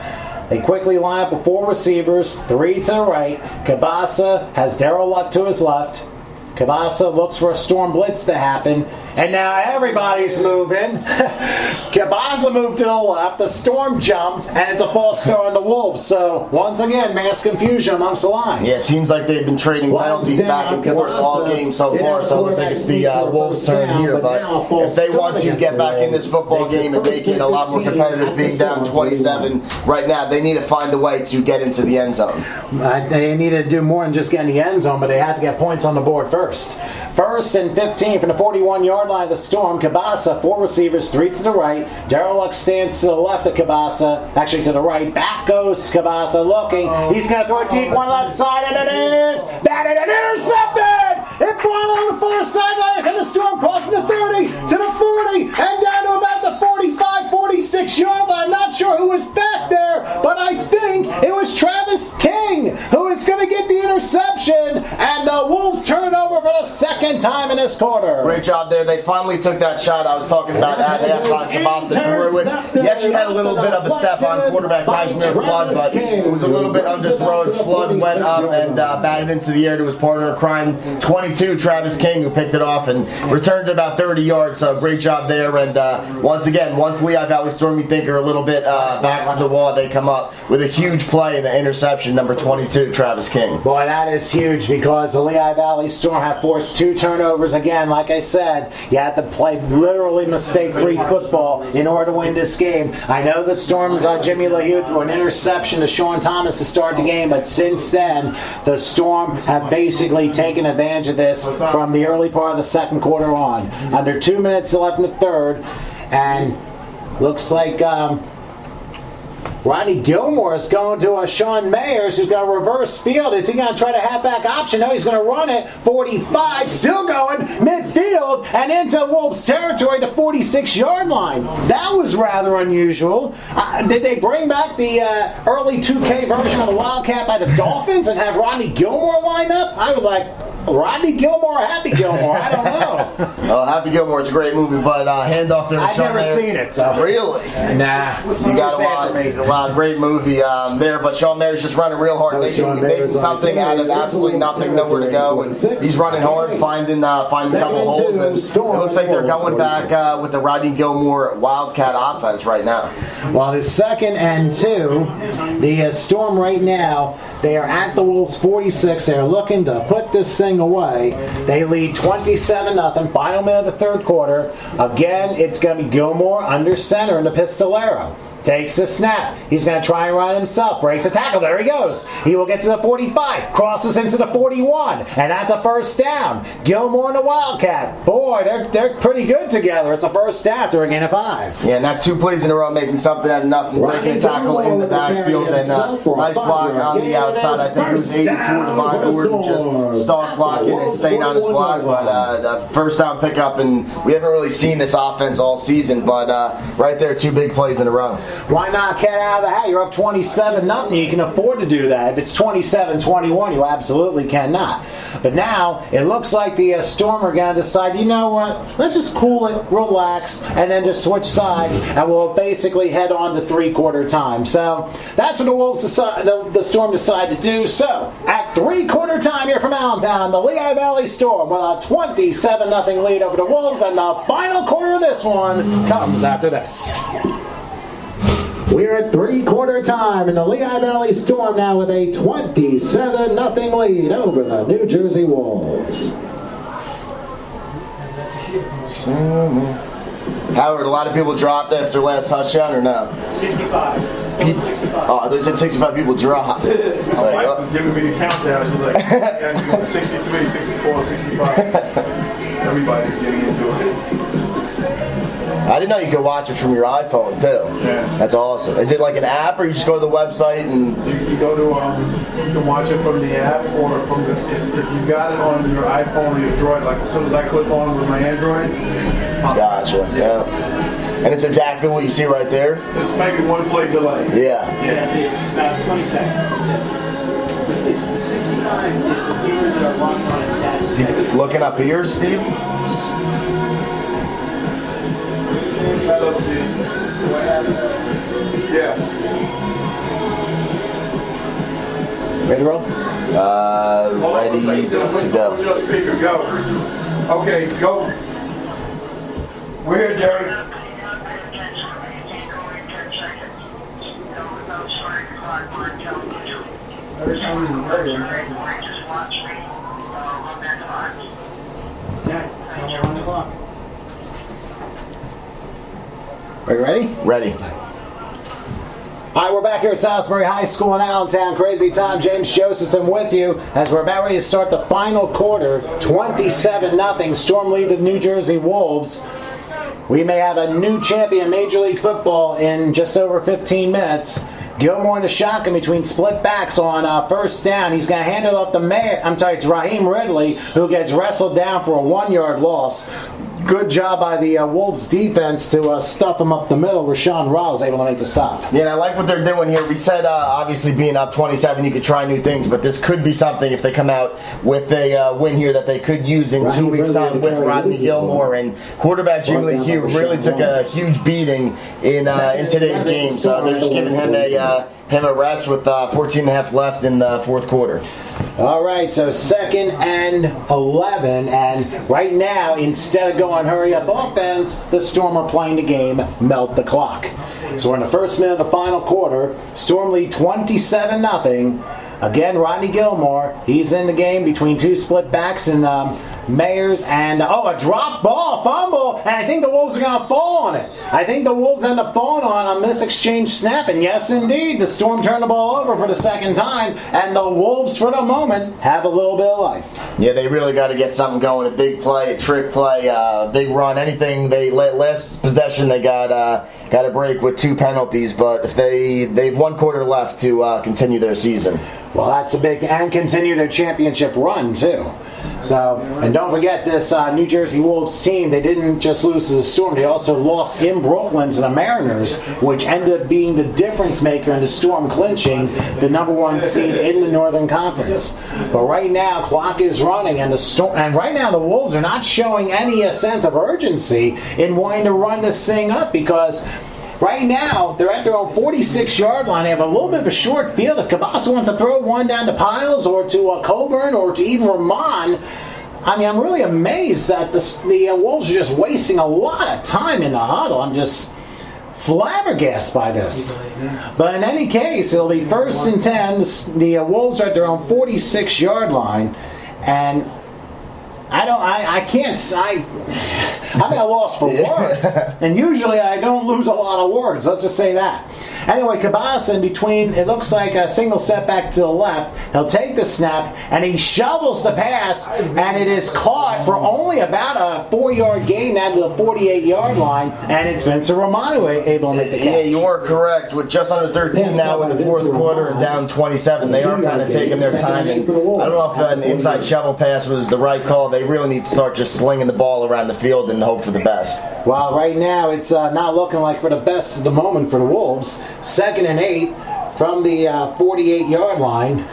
They quickly line up with 4 receivers, 3 to the right. Cabasa has Daryl Luck to his left. Cabasa looks for a storm blitz to happen, and now everybody's moving. Cabasa moved to the left, the storm jumped, and it's a false start on the Wolves. So, once again, mass confusion amongst the lines. Yeah, it seems like they've been trading penalties back and forth all game so far, so it looks like it's the Wolves' turn here. But if they want to get back in this football game and make it a lot more competitive, being down 27 right now, they need to find a way to get into the end zone. They need to do more than just get in the end zone, but they have to get points on the board first. First and 15 from the 41-yard line of the Storm. Cabasa, 4 receivers, 3 to the right. Daryl Luck stands to the left of Cabasa, actually to the right. Back goes Cabasa looking. He's going to throw a deep one left side, and it is batted and intercepted! It brought on the far sideline, and the Storm crossing the 30 to the 40 and down to about the 45, 46-yard line. Not sure who was back there, but I think it was Travis King who is going to get the interception, and the Wolves turn it over for the second time in this quarter. Great job there. They finally took that shot I was talking about at halftime. Cabasa threw it. He actually had a little bit of a step on quarterback Kashmir Flood, but it was a little bit underthrown. Flood went up and batted into the air to his partner in crime, 22, Travis King, who picked it off and returned it about 30 yards. So great job there. And once again, once Lehigh Valley Storm, you think, are a little bit backs to the wall, they come up with a huge play in the interception, number 22, Travis King. Boy, that is huge because the Lehigh Valley Storm have forced 2 turnovers. Again, like I said, you have to play literally mistake-free football in order to win this game. I know the Storm's Jimmy LaHue threw an interception to Sean Thomas to start the game, but since then, the Storm have basically taken advantage of this from the early part of the second quarter on. Under 2 minutes left in the third, and looks like Rodney Gilmore is going to Sean Mayers, who's going to reverse field. Is he going to try to halfback option? No, he's going to run it. 45, still going midfield and into Wolves territory, the 46-yard line. That was rather unusual. Did they bring back the early 2K version of the Wildcat by the Dolphins and have Rodney Gilmore line up? I was like, Rodney Gilmore or Happy Gilmore? I don't know. Well, Happy Gilmore is a great movie, but handoff there to I've Sean never Mayer. seen it. So. Really? Nah. You got a lot, great movie there, but Sean Mayer's just running real hard, making something out of absolutely nothing, nowhere to go, and he's running hard, finding a couple holes, and it looks like they're going back with the Rodney Gilmore Wildcat offense right now. Well, it's 2nd and 2. The Storm right now, they are at the Wolves 46. They're looking to put this thing away. They lead 27-0. Final minute of the third quarter. Again, it's going to be Gilmore under center in the Pistolero. Takes the snap. He's going to try and run himself. Breaks a tackle. There he goes. He will get to the 45. Crosses into the 41. And that's a first down. Gilmore and the Wildcat. Boy, they're pretty good together. It's a first down after a gain of 5. Yeah, and that's 2 plays in a row, making something out of nothing. Breaking a tackle in the backfield. And nice block on the outside. I think it was 84 Devon Gordon just stalk blocking and staying on his block. But first down pickup. And we haven't really seen this offense all season. But right there, 2 big plays in a row. Why not cat out of the hat? You're up 27-0. You can afford to do that. If it's 27-21, you absolutely cannot. But now, it looks like the Storm are going to decide, you know what, let's just cool it, relax, and then just switch sides, and we'll basically head on to three-quarter time. So, that's what the Wolves decide, the Storm decided to do. So, at three-quarter time here from Allentown, the Lehigh Valley Storm with a 27-0 lead over the Wolves, and the final quarter of this one comes after this. We're at three-quarter time, and the Lehigh Valley Storm now with a 27-0 lead over the New Jersey Wolves. Howard, a lot of people dropped after last touchdown, or no? 65. People, 65. oh, they said 65 people dropped. My wife was giving me the countdown. She's like, yeah, she's going 63, 64, 65. Everybody's getting into it. I didn't know you could watch it from your iPhone too. Yeah. That's awesome. Is it like an app, or you just go to the website and You go to, you can watch it from the app, or from the, if you got it on your iPhone or your Droid, like as soon as I click on with my Android. Gotcha. Yeah. And it's exactly what you see right there. It's maybe one play delay. Yeah. That's it. It's about 20 seconds. That's it. It's the 65 is the viewers that are logging on at that Is he second. looking up here, Steve? What's up, Steve? Yeah. Ready to roll? Ready to go. Just speaker, go. Okay, go. We're here, Jerry. Every time we hurry, yeah, 1 o'clock. Are you ready? Ready. Hi, we're back here at Salisbury High School in Allentown. Crazy time. James Josephson with you as we're about ready to start the final quarter. 27-0. Storm lead the New Jersey Wolves. We may have a new champion in Major League Football in just over 15 minutes. Gilmore in the shotgun between split backs on first down. He's going to hand it off to Raheem Ridley, who gets wrestled down for a 1-yard loss. Good job by the Wolves defense to stuff him up the middle. Rashawn Riles able to make the stop. Yeah, and I like what they're doing here. We said, obviously, being up 27, you could try new things, but this could be something if they come out with a win here that they could use in 2 weeks' time with Rodney Gilmore. And quarterback Jimmy Hugh really took a huge beating in today's game. So they're just giving him a rest with 14.5 left in the fourth quarter. All right, so 2nd and 11, and right now, instead of going hurry-up offense, the Storm are playing the game, melt the clock. So we're in the first minute of the final quarter. Storm lead 27-0. Again, Rodney Gilmore, he's in the game between two split backs and Mayers, and a drop ball, fumble, and I think the Wolves are going to fall on it. I think the Wolves end up falling on a misexchanged snap, and yes, indeed, the Storm turned the ball over for the second time, and the Wolves, for the moment, have a little bit of life. Yeah, they really got to get something going. A big play, a trick play, a big run, anything. They last possession they got a break with 2 penalties, but if they've 1 quarter left to continue their season. Well, that's a big, and continue their championship run, too. So, and don't forget this New Jersey Wolves team, they didn't just lose to the Storm, they also lost in Brooklyn to the Mariners, which ended up being the difference maker in the Storm clinching the #1 seed in the Northern Conference. But right now, clock is running, and right now the Wolves are not showing any sense of urgency in wanting to run this thing up, because right now, they're at their own 46-yard line. They have a little bit of a short field. If Cabasa wants to throw one down to Piles or to Coburn or to even Ramon, I mean, I'm really amazed that the Wolves are just wasting a lot of time in the huddle. I'm just flabbergasted by this. But in any case, it'll be 1st and 10. The Wolves are at their own 46-yard line, and I'm at a loss for words. And usually I don't lose a lot of words. Let's just say that. Anyway, Cabasa in between, it looks like a single setback to the left. He'll take the snap, and he shovels the pass, and it is caught for only about a 4-yard gain down to the 48-yard line, and it's Vincent Romano able to make the catch. Yeah, you are correct. With just under 13 now in the fourth quarter and down 27, they are kind of taking their time. And I don't know if an inside shovel pass was the right call. They really need to start just slinging the ball around the field and hope for the best. Well, right now it's not looking like for the best at the moment for the Wolves. 2nd and 8 from the 48-yard line.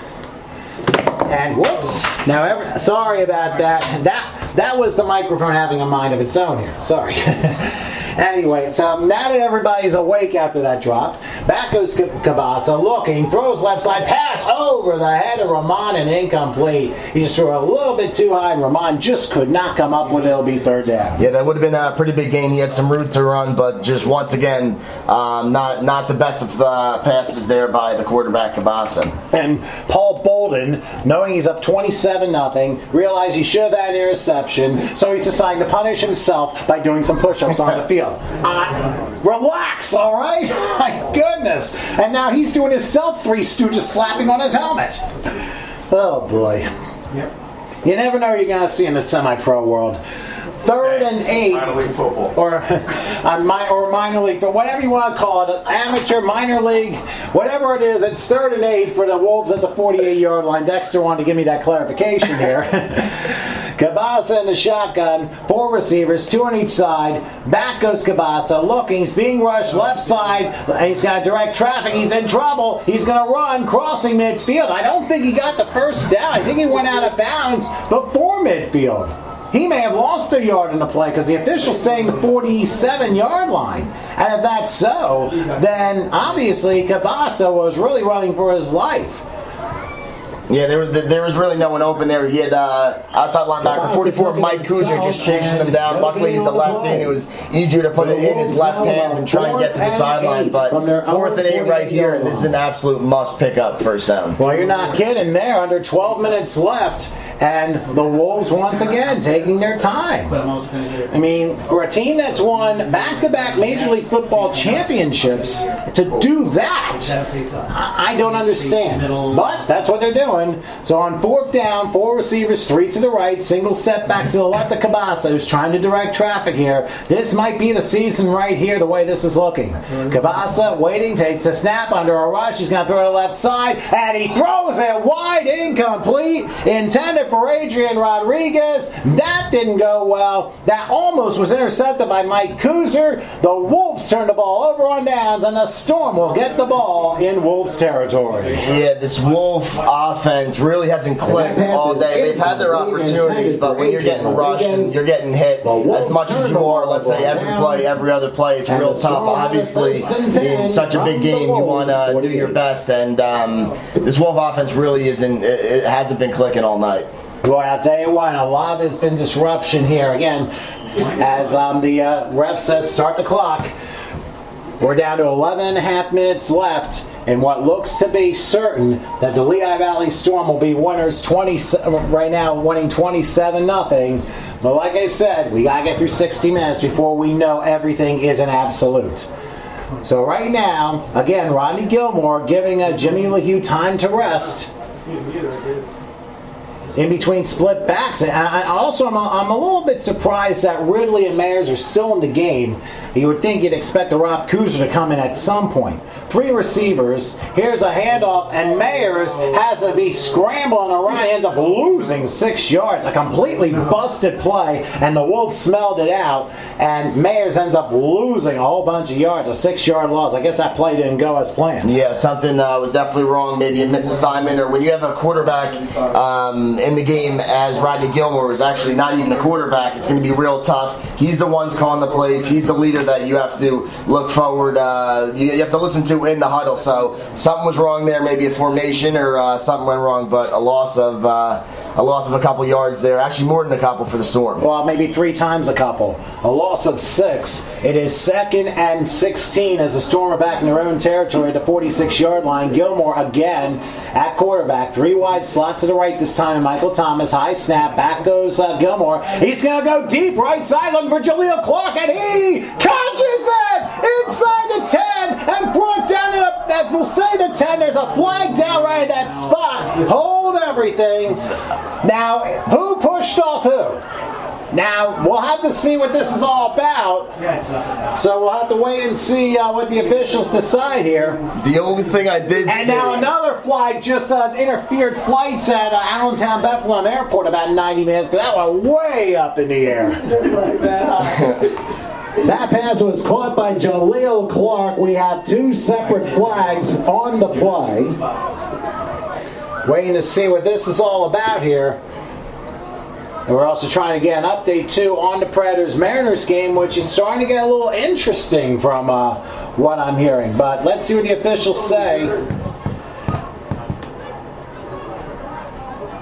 And whoops! Now, sorry about that. That was the microphone having a mind of its own here. Sorry. Anyway, so now that everybody's awake after that drop, back goes Cabasa, looking, throws left side, pass over the head of Ramon and incomplete. He just threw a little bit too high, and Ramon just could not come up with it. It'll be 3rd down. Yeah, that would have been a pretty big gain. He had some room to run, but just once again, not the best of passes there by the quarterback Cabasa. And Paul Bolden, knowing he's up 27-0, realized he should have had an interception, so he's deciding to punish himself by doing some push-ups on the field. Relax, all right? My goodness. And now he's doing his Three Stooges slapping on his helmet. Oh, boy. Yep. You never know what you're going to see in the semi-pro world. 3rd and 8. Minor league football. Or minor league, but whatever you want to call it, amateur, minor league, whatever it is, it's 3rd and 8 for the Wolves at the 48-yard line. Dexter wanted to give me that clarification here. Cabasa in the shotgun, 4 receivers, 2 on each side. Back goes Cabasa, looking, he's being rushed left side, and he's got direct traffic, he's in trouble, he's going to run, crossing midfield. I don't think he got the first down. I think he went out of bounds before midfield. He may have lost a yard in the play because the official's saying the 47-yard line. And if that's so, then obviously Cabasa was really running for his life. Yeah, there was really no one open there. He had outside linebacker 44 Mike Kuzer just chasing them down. Luckily, he's a lefty, and it was easier to put it in his left hand than try and get to the sideline. But 4th and 8 right here, and this is an absolute must pick up first down. Well, you're not kidding there. Under 12 minutes left, and the Wolves once again taking their time. I mean, for a team that's won back-to-back Major League Football championships, to do that, I don't understand. But that's what they're doing. So on 4th down, 4 receivers, 3 to the right, single set back to the left of Cabasa, who's trying to direct traffic here. This might be the season right here, the way this is looking. Cabasa waiting, takes the snap under a rush. He's going to throw it to the left side, and he throws it wide, incomplete, intended for Adrian Rodriguez. That didn't go well. That almost was intercepted by Mike Kuzer. The Wolves turn the ball over on downs, and the Storm will get the ball in Wolves territory. Yeah, this Wolf offense really hasn't clicked all day. They've had their opportunities, but when you're getting rushed and you're getting hit as much as you are, let's say every play, every other play, it's real tough. Obviously, in such a big game, you want to do your best, and this Wolf offense really it hasn't been clicking all night. Boy, I'll tell you what, a lot has been disruption here. Again, as the ref says, start the clock. We're down to 11 and a half minutes left, and what looks to be certain that the Lehigh Valley Storm will be winners right now, winning 27-0. But like I said, we got to get through 60 minutes before we know everything is an absolute. So right now, again, Rodney Gilmore giving Jimmy LaHue time to rest in between split backs. And I'm a little bit surprised that Ridley and Mayers are still in the game. You would think you'd expect the Rob Kuzer to come in at some point. 3 receivers. Here's a handoff, and Mayers has to be scrambling around. He ends up losing 6 yards. A completely busted play, and the Wolves smelled it out, and Mayers ends up losing a whole bunch of yards, a 6-yard loss. I guess that play didn't go as planned. Yeah, something was definitely wrong, maybe a misassignment, or when you have a quarterback in the game as Rodney Gilmore was actually not even a quarterback, it's going to be real tough. He's the one's calling the plays. He's the leader that you have to look forward, you have to listen to in the huddle. So something was wrong there, maybe a formation or something went wrong, but a loss of a couple yards there, actually more than a couple for the Storm. Well, maybe 3 times a couple. A loss of 6. It is 2nd and 16 as the Storm are back in their own territory at the 46-yard line. Gilmore again at quarterback. 3 wide, slot to the right this time, and Michael Thomas, high snap, back goes Gilmore. He's going to go deep right side looking for Jaleel Clark, and he catches it inside the 10 and brought down we'll say the 10. There's a flag down right at that spot. Hold everything. Now, who pushed off who? Now, we'll have to see what this is all about. So we'll have to wait and see what the officials decide here. The only thing I did and see... now another flight just interfered flights at Allentown Bethlehem Airport about 90 minutes, because that went way up in the air. That pass was caught by Jaleel Clark. We have 2 separate flags on the play. Waiting to see what this is all about here. And we're also trying to get an update, too, on the Predators-Mariners game, which is starting to get a little interesting from what I'm hearing. But let's see what the officials say.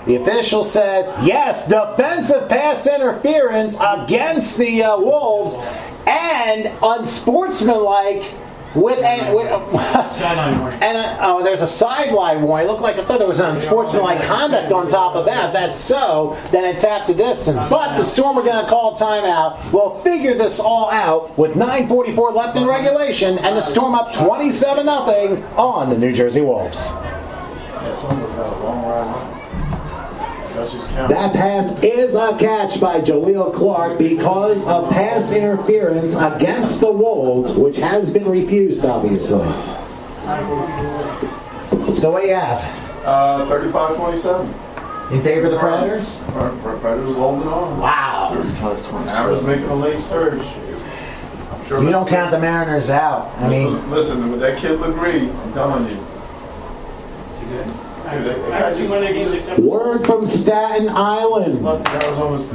The official says, yes, defensive pass interference against the Wolves and unsportsmanlike there's a sideline warning. It looked like I thought there was an unsportsmanlike conduct on top of that. If that's so, then it's half the distance. But the Storm are going to call timeout. We'll figure this all out with 9:44 left in regulation, and the Storm up 27-0 on the New Jersey Wolves. That pass is a catch by Jaleel Clark because of pass interference against the Wolves, which has been refused, obviously. So what do you have? 35-27. In favor of the Predators? Predators holding on. Wow. 35-27. Mariners making a late surge. I'm sure you don't count the Mariners out. I mean, listen, with that kid Legree, I'm telling you. Word from Staten Island.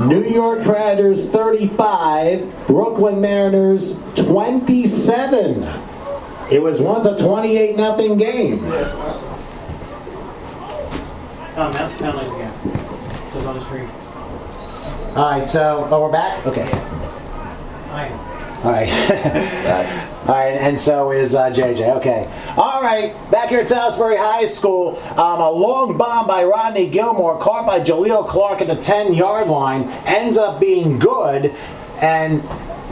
New York Predators 35, Brooklyn Mariners 27. It was once a 28-0 game. Announce the penalties again. So it's on the screen. All right, so we're back. Okay. Aye. All right. All right, and so is JJ. Okay. All right, back here at Salisbury High School, a long bomb by Rodney Gilmore, caught by Jaleel Clark at the 10-yard line, ends up being good, and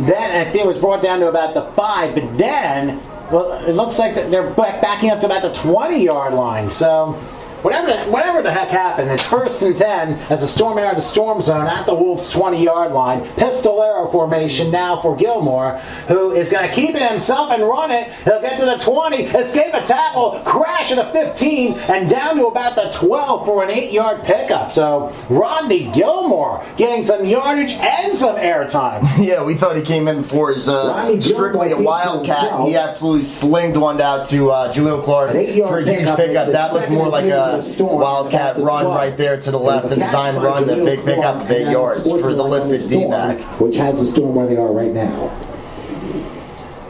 then I think it was brought down to about the 5, but then, well, it looks like they're backing up to about the 20-yard line. So whatever the heck happened, it's 1st and 10 as the Storm enter the Storm zone at the Wolves' 20-yard line. Pistolero formation now for Gilmore, who is going to keep it himself and run it. He'll get to the 20, escape a tackle, crash at a 15, and down to about the 12 for an 8-yard pickup. So Rodney Gilmore getting some yardage and some airtime. Yeah, we thought he came in for his strictly a wildcat. He absolutely slinged one out to Jaleel Clark for a huge pickup. That looked more like a wildcat run right there to the left, a design run, a big pickup of 8 yards for the listed D-back. Which has the Storm where they are right now.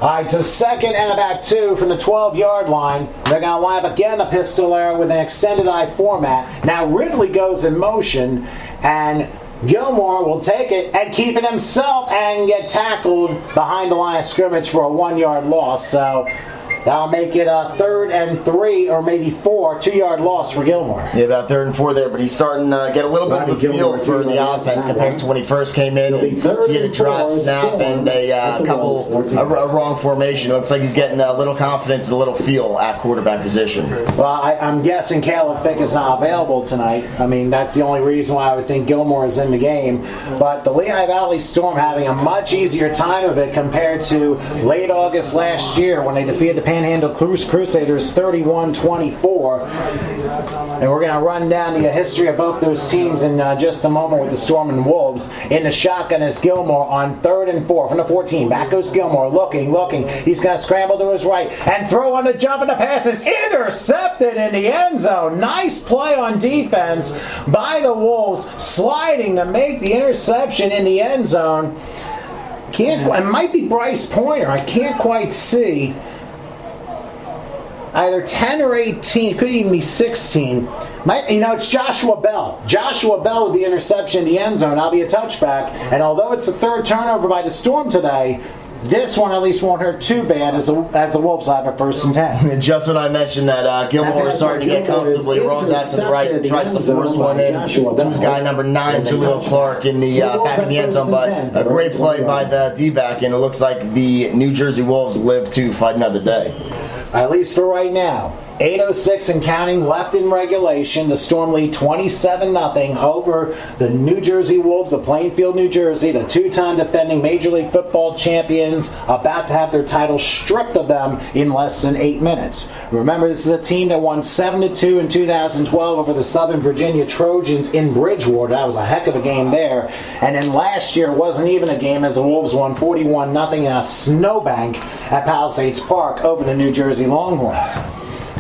All right, so 2nd and about 2 from the 12-yard line. They're going to line up again a pistolero with an extended I format. Now Ridley goes in motion, and Gilmore will take it and keep it himself and get tackled behind the line of scrimmage for a 1-yard loss. So that'll make it a 3rd and 3 or maybe 4, 2-yard loss for Gilmore. Yeah, about 3rd and 4 there, but he's starting to get a little bit of a feel for the offense compared to when he first came in. He had a drop, snap, and a wrong formation. It looks like he's getting a little confidence and a little feel at quarterback position. Well, I'm guessing Caleb Fick is not available tonight. I mean, that's the only reason why I would think Gilmore is in the game. But the Lehigh Valley Storm having a much easier time of it compared to late August last year when they defeated the Panhandle Crusaders 31-24. And we're going to run down the history of both those teams in just a moment with the Storm and Wolves. In the shotgun is Gilmore on 3rd and 4 from the 14. Back goes Gilmore, looking. He's going to scramble to his right and throw on the jump, and the pass is intercepted in the end zone. Nice play on defense by the Wolves, sliding to make the interception in the end zone. It might be Bryce Pointer. I can't quite see. Either 10 or 18, could even be 16. It's Joshua Bell. Joshua Bell with the interception in the end zone. That'll be a touchback. And although it's the 3rd turnover by the Storm today, this one at least won't hurt too bad as the Wolves have a 1st and 10. Just when I mentioned that Gilmore is starting to get comfortable, he rolls out to the right and tries to force one in to his guy number 9, Jaleel Clark, in the back of the end zone. But a great play by the D-back, and it looks like the New Jersey Wolves live to fight another day. At least for right now. 8:06 and counting left in regulation. The Storm lead 27-0 over the New Jersey Wolves of Plainfield, New Jersey, the 2-time defending Major League Football champions, about to have their title stripped of them in less than 8 minutes. Remember, this is a team that won 7-2 in 2012 over the Southern Virginia Trojans in Bridgewater. That was a heck of a game there. And then last year, it wasn't even a game as the Wolves won 41-0 in a snowbank at Palisades Park over the New Jersey Longhorns.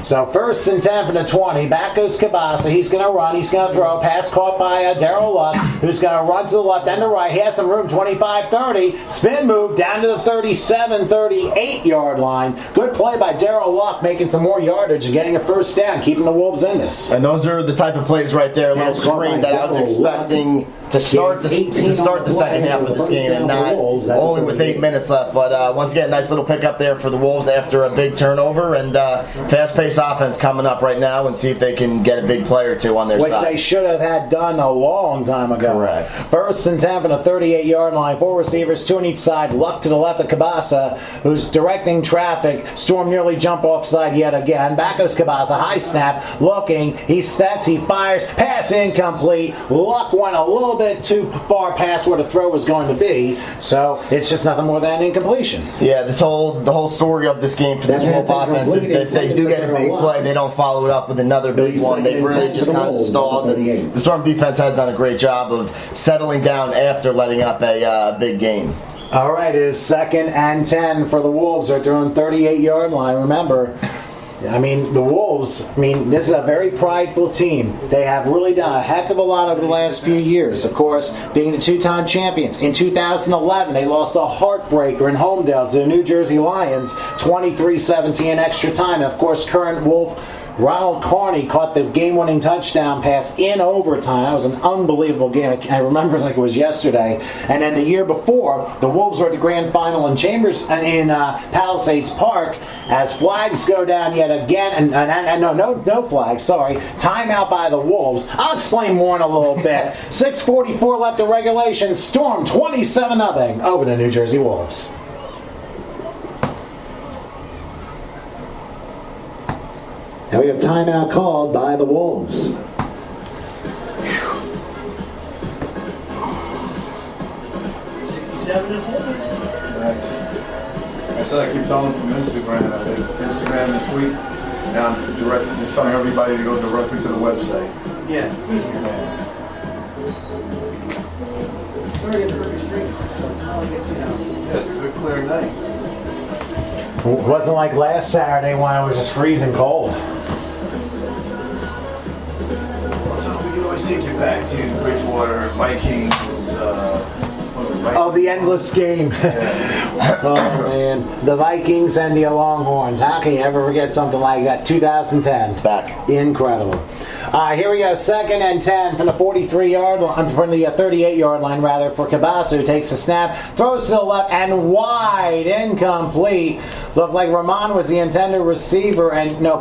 So 1st and 10 from the 20. Back goes Cabasa. He's going to run. He's going to throw. Pass caught by Darryl Luck, who's going to run to the left and the right. He has some room. 25-30. Spin move down to the 37, 38-yard line. Good play by Darryl Luck, making some more yardage and getting a 1st down, keeping the Wolves in this. And those are the type of plays right there. A little screen that I was expecting to start the second half of this game, and not only with 8 minutes left. But once again, nice little pickup there for the Wolves after a big turnover, and fast-paced offense coming up right now, and see if they can get a big play or two on their side. Which they should have had done a long time ago. Correct. 1st and 10 from the 38-yard line. 4 receivers, 2 on each side. Luck to the left of Cabasa, who's directing traffic. Storm nearly jump offside yet again. Back goes Cabasa. High snap. Looking. He sets. He fires. Pass incomplete. Luck went a little bit too far past where the throw was going to be, so it's just nothing more than an incompletion. Yeah, the whole story of this game for this Wolf offense is that if they do get a big play, they don't follow it up with another big one. They really just kind of stalled, and the Storm defense has done a great job of settling down after letting up a big game. All right, it is 2nd and 10 for the Wolves at their own 38-yard line. Remember, the Wolves, this is a very prideful team. They have really done a heck of a lot over the last few years. Of course, being the 2-time champions. In 2011, they lost a heartbreaker in Homedale to the New Jersey Lions, 23-17 in extra time. And of course, current Wolf Ronald Carney caught the game-winning touchdown pass in overtime. That was an unbelievable game. I remember like it was yesterday. And then the year before, the Wolves were at the grand final in Palisades Park as flags go down yet again. No flags, sorry. Timeout by the Wolves. I'll explain more in a little bit. 6:44 left in regulation. Storm 27-0 over the New Jersey Wolves. Now we have timeout called by the Wolves. 67 and holding. Nice. I said I keep telling them from Instagram. I said Instagram and tweet. Now I'm just telling everybody to go directly to the website. Yeah, it's easier. It's already in the perfect street, so it's not like it's, Yeah, it's a good clear night. It wasn't like last Saturday when it was just freezing cold. We can always take you back to Bridgewater, Vikings. Oh, the endless game. Oh, man. The Vikings and the Longhorns. How can you ever forget something like that? 2010. Back. Incredible. Here we go. 2nd and 10 from the 43-yard line, from the 38-yard line, rather, for Cabasa, who takes a snap, throws to the left, and wide, incomplete. Looked like Rahman was the intended receiver,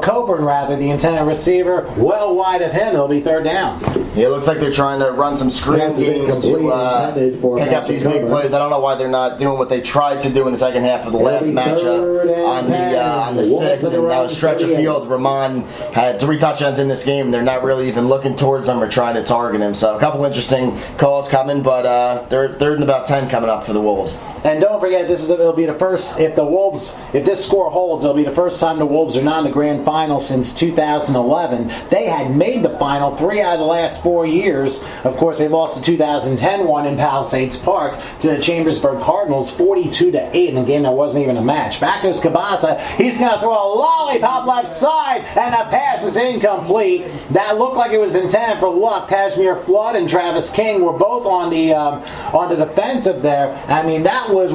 Coburn, rather, the intended receiver. Well wide of him. It'll be 3rd down. Yeah, it looks like they're trying to run some screen games to pick up these big plays. I don't know why they're not doing what they tried to do in the second half of the last matchup on the 6th and stretch of field. Rahman had 3 touchdowns in this game. They're not really even looking towards him or trying to target him. So a couple interesting calls coming, but they're 3rd and about 10 coming up for the Wolves. And don't forget, it'll be the first, if this score holds, it'll be the first time the Wolves are not in the grand final since 2011. They had made the final 3 out of the last 4 years. Of course, they lost the 2010 one in Palisades Park to the Chambersburg Cardinals 42-8 in a game that wasn't even a match. Back goes Cabasa. He's going to throw a lollipop left side, and the pass is incomplete. That looked like it was intended for luck. Kashmir Flood and Travis King were both on the defensive there. I mean, that was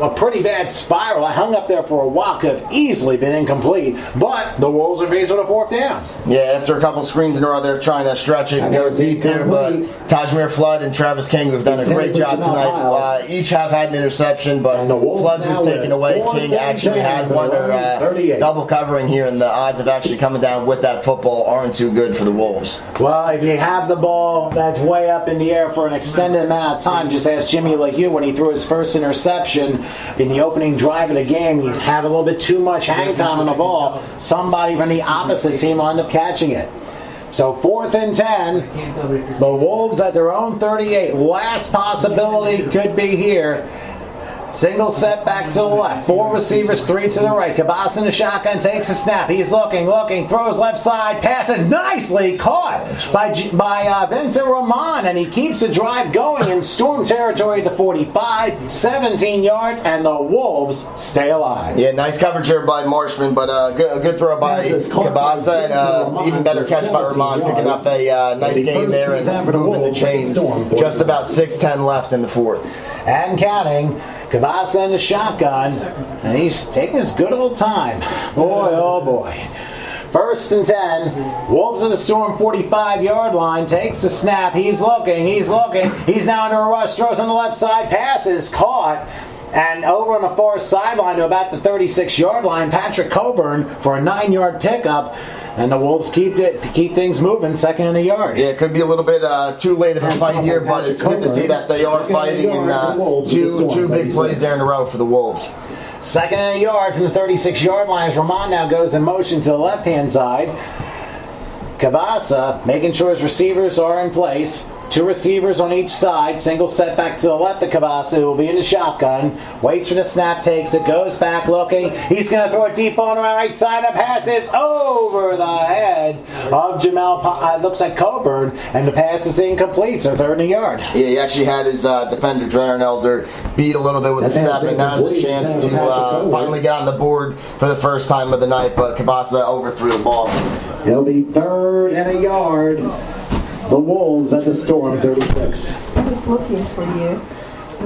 a pretty bad spiral. I hung up there for a while. Could have easily been incomplete, but the Wolves are faced with a 4th down. Yeah, after a couple screens in a row, they're trying to stretch it and go deep there, but Kashmir Flood and Travis King have done a great job tonight. Each have had an interception, but Flood's was taken away. King actually had one. They're double covering here, and the odds of actually coming down with that football aren't too good for the Wolves. Well, if you have the ball that's way up in the air for an extended amount of time, just ask Jimmy LeHue when he threw his first interception in the opening drive of the game. He had a little bit too much hang time on the ball. Somebody from the opposite team will end up catching it. So 4th and 10, the Wolves at their own 38. Last possibility could be here. Single set back to the left. 4 receivers, 3 to the right. Cabas in the shotgun takes a snap. He's looking, throws left side, passes nicely caught by Vincent Rahman, and he keeps the drive going in Storm territory to 45, 17 yards, and the Wolves stay alive. Yeah, nice coverage here by Marshman, but a good throw by Cabasa, and even better catch by Rahman, picking up a nice gain there and moving the chains. Just about 6:10 left in the 4th. And counting. Cabasa in the shotgun, and he's taking his good old time. Boy, oh boy. 1st and 10. Wolves of the Storm 45-yard line. Takes the snap. He's looking. He's now under a rush. Throws on the left side. Passes caught. And over on the far sideline to about the 36-yard line, Patrick Coburn for a 9-yard pickup. And the Wolves keep things moving, 2nd and a yard. Yeah, it could be a little bit too late of a fight here, but it's good to see that they are fighting, and two big plays there in a row for the Wolves. 2nd and a yard from the 36-yard line as Rahman now goes in motion to the left-hand side. Cabasa making sure his receivers are in place. 2 receivers on each side. Single set back to the left of Cabasa, who will be in the shotgun. Waits for the snap, takes it, goes back looking. He's going to throw a deep on the right side. The pass is over the head of looks like Coburn, and the pass is incomplete, so 3rd and a yard. Yeah, he actually had his defender, Darren Elder, beat a little bit with the snap, and now's a chance to finally get on the board for the first time of the night, but Cabasa overthrew the ball. It'll be 3rd and a yard. The Wolves at the Storm 36. I was looking for you.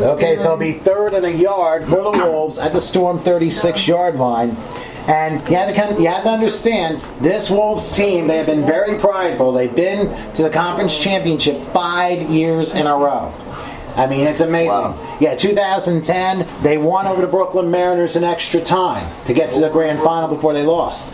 Okay, so it'll be 3rd and a yard for the Wolves at the Storm 36-yard line. And you have to understand, this Wolves team, they have been very prideful. They've been to the conference championship 5 years in a row. I mean, it's amazing. Wow. Yeah, 2010, they won over the Brooklyn Mariners in extra time to get to the grand final before they lost.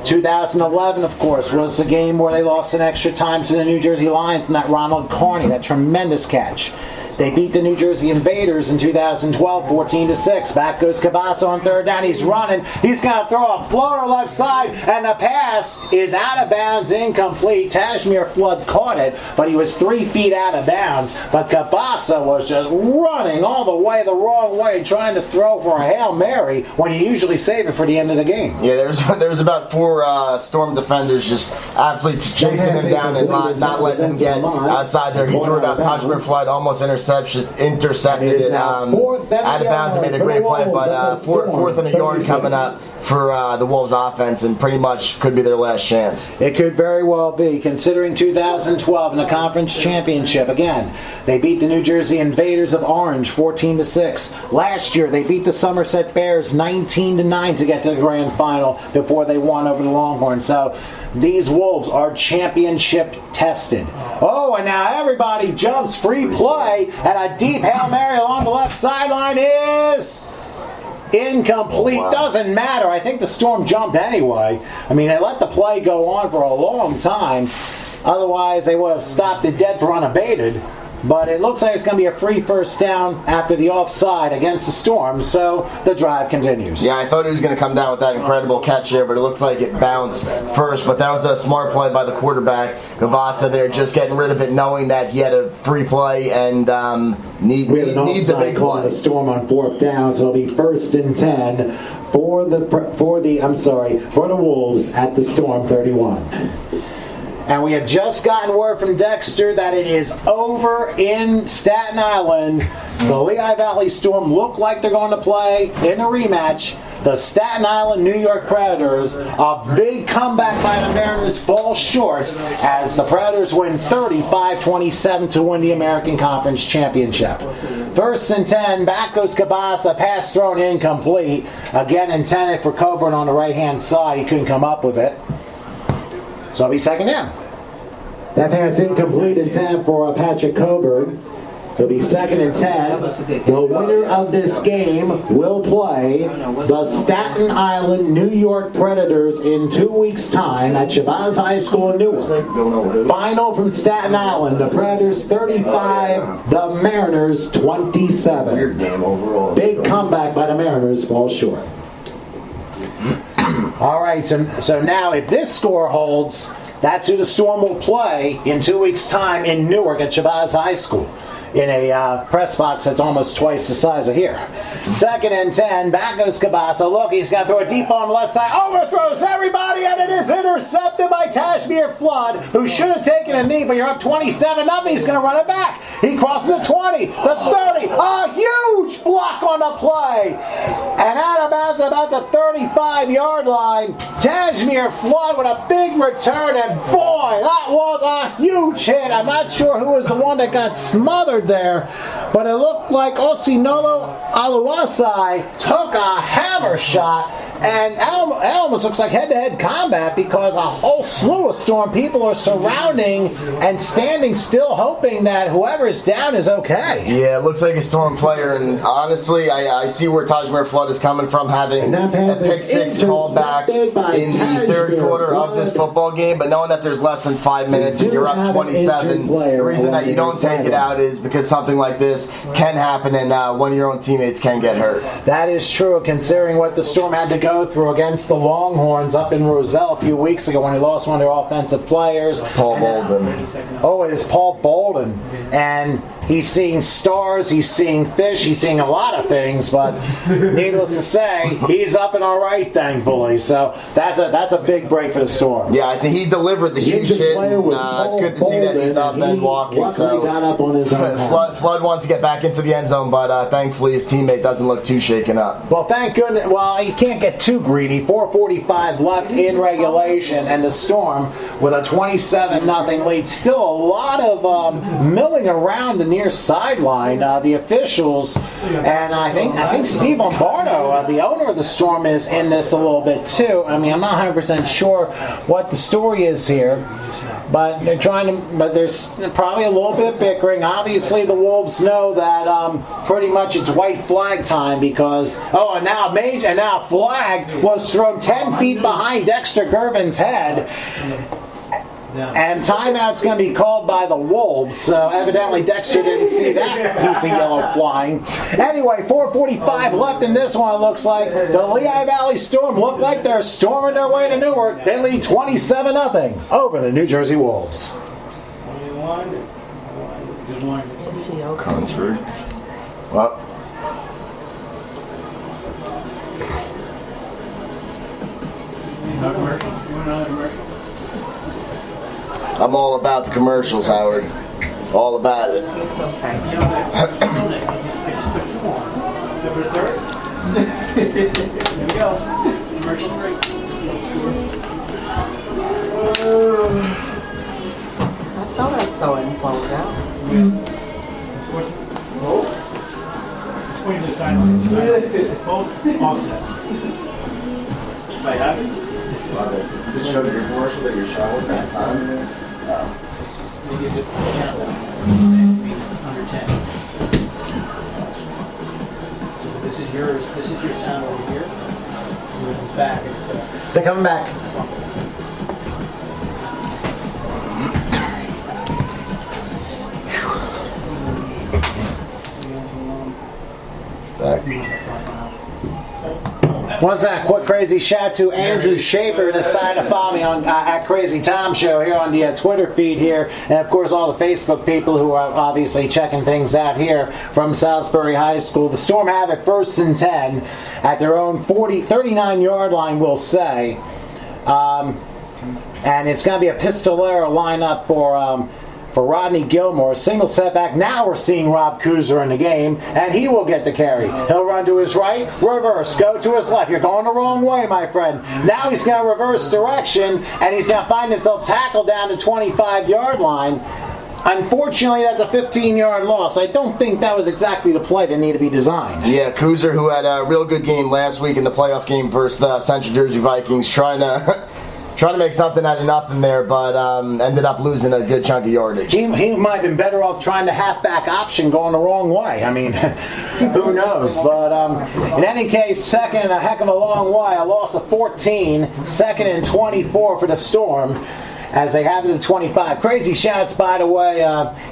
2011, of course, was the game where they lost in extra time to the New Jersey Lions and that Ronald Carney, that tremendous catch. They beat the New Jersey Invaders in 2012, 14-6. Back goes Cabasa on third down. He's running. He's going to throw a floater left side, and the pass is out of bounds, incomplete. Tajmir Flood caught it, but he was 3 feet out of bounds. But Cabasa was just running all the way the wrong way, trying to throw for a Hail Mary when you usually save it for the end of the game. Yeah, there was about 4 Storm defenders just absolutely chasing him down and not letting him get outside there. He threw it out. Tajmir Flood almost intercepted it out of bounds and made a great play, but fourth and a yard coming up for the Wolves offense, and pretty much could be their last chance. It could very well be, considering 2012 in the conference championship. Again, they beat the New Jersey Invaders of Orange 14-6. Last year, they beat the Somerset Bears 19-9 to get to the grand final before they won over the Longhorns. So these Wolves are championship tested. Oh, and now everybody jumps, free play, and a deep Hail Mary along the left sideline is incomplete. Oh, wow. Doesn't matter. I think the Storm jumped anyway. I mean, they let the play go on for a long time. Otherwise, they would have stopped it dead for unabated. But it looks like it's going to be a free first down after the offside against the Storm, so the drive continues. Yeah, I thought he was going to come down with that incredible catch there, but it looks like it bounced first. But that was a smart play by the quarterback, Gavasa there, just getting rid of it, knowing that he had a free play and needs a big play. The Storm on fourth down, so it'll be 1st and 10 for the Wolves at the Storm 31. And we have just gotten word from Dexter that it is over in Staten Island. The Lehigh Valley Storm look like they're going to play in a rematch. The Staten Island New York Predators, a big comeback by the Mariners, falls short as the Predators win 35-27 to win the American Conference Championship. 1st and 10, back goes Cabasa, pass thrown incomplete. Again intended for Coburn on the right-hand side. He couldn't come up with it. So it'll be 2nd down. That pass incomplete in time for Patrick Coburn. It'll be 2nd and 10. The winner of this game will play the Staten Island New York Predators in 2 weeks' time at Shabazz High School in Newark. Final from Staten Island. The Predators 35, the Mariners 27. Weird game overall. Big comeback by the Mariners, falls short. All right, so now if this score holds, that's who the Storm will play in 2 weeks' time in Newark at Shabazz High School in a press box that's almost twice the size of here. 2nd and 10, back goes Cabasa. Look, he's going to throw it deep on the left side, overthrows everybody, and it is intercepted by Tajmir Flood, who should have taken a knee, but you're up 27-0. He's going to run it back. He crosses the 20, the 30, a huge block on the play, and out of bounds about the 35-yard line. Tajmir Flood with a big return, and boy, that was a huge hit. I'm not sure who was the one that got smothered there, but it looked like Osinolo Aluasai took a hammer shot, and it almost looks like head-to-head combat because a whole slew of Storm people are surrounding and standing still, hoping that whoever is down is okay. Yeah, it looks like a Storm player, and honestly, I see where Tajmir Flood is coming from, having a pick six called back in the 3rd quarter of this football game, but knowing that there's less than 5 minutes and you're up 27, the reason that you don't take it out is because something like this can happen, and one of your own teammates can get hurt. That is true, considering what the Storm had to go through against the Longhorns up in Roselle a few weeks ago when they lost one of their offensive players. Paul Bolden. Oh, it is Paul Bolden. And he's seeing stars, he's seeing fish, he's seeing a lot of things, but needless to say, he's up and all right, thankfully. So that's a big break for the Storm. Yeah, I think he delivered the huge hit. It's good to see that he's up and walking. So got up on his own. Flood wanted to get back into the end zone, but thankfully his teammate doesn't look too shaken up. Well, thank goodness. Well, you can't get too greedy. 4:45 left in regulation, and the Storm with a 27-0 lead. Still a lot of milling around the near near sideline. The officials, and I think Steve Lombardo, the owner of the Storm, is in this a little bit too. I mean, I'm not 100% sure what the story is here. But they're but there's probably a little bit of bickering. Obviously, the Wolves know that pretty much it's white flag time because and now flag was thrown 10 feet behind Dexter Gervin's head. And timeout's going to be called by the Wolves, so evidently Dexter didn't see that piece of yellow flying. Anyway, 4:45 left in this one, it looks like. The Lehigh Valley Storm look like they're storming their way to Newark. They lead 27-0 over the New Jersey Wolves. Is he okay? Country. Well. I'm all about the commercials, Howard. All about it. It's okay. Here we go. Commercial break. I thought I saw him fall down. Point to the side. Both offset. Right, have it? Does it show your commercial that you're showing that time? They give it a countdown. Means under 10. So this is yours. This is your sound over here. So it's back. They're coming back. Once that quick crazy shout to Andrew Schaefer, who decided to follow me on at Crazy Tom Show here on the Twitter feed here, and of course all the Facebook people who are obviously checking things out here from Salisbury High School. The Storm have it 1st and 10 at their own 39-yard line, we'll say, and it's going to be a Pistolero lineup for Rodney Gilmore. Single setback. Now we're seeing Rob Kuzer in the game, and he will get the carry. He'll run to his right, reverse, go to his left. You're going the wrong way, my friend. Now he's going to reverse direction, and he's going to find himself tackled down the 25-yard line. Unfortunately, that's a 15-yard loss. I don't think that was exactly the play that needed to be designed. Yeah, Kuzer, who had a real good game last week in the playoff game versus the Central Jersey Vikings, trying to make something out of nothing there, but ended up losing a good chunk of yardage. He might have been better off trying the halfback option going the wrong way. I mean, who knows? But in any case, second, a heck of a long way. A loss of 14, second and 24 for the Storm, as they have it at 25. Crazy shouts, by the way.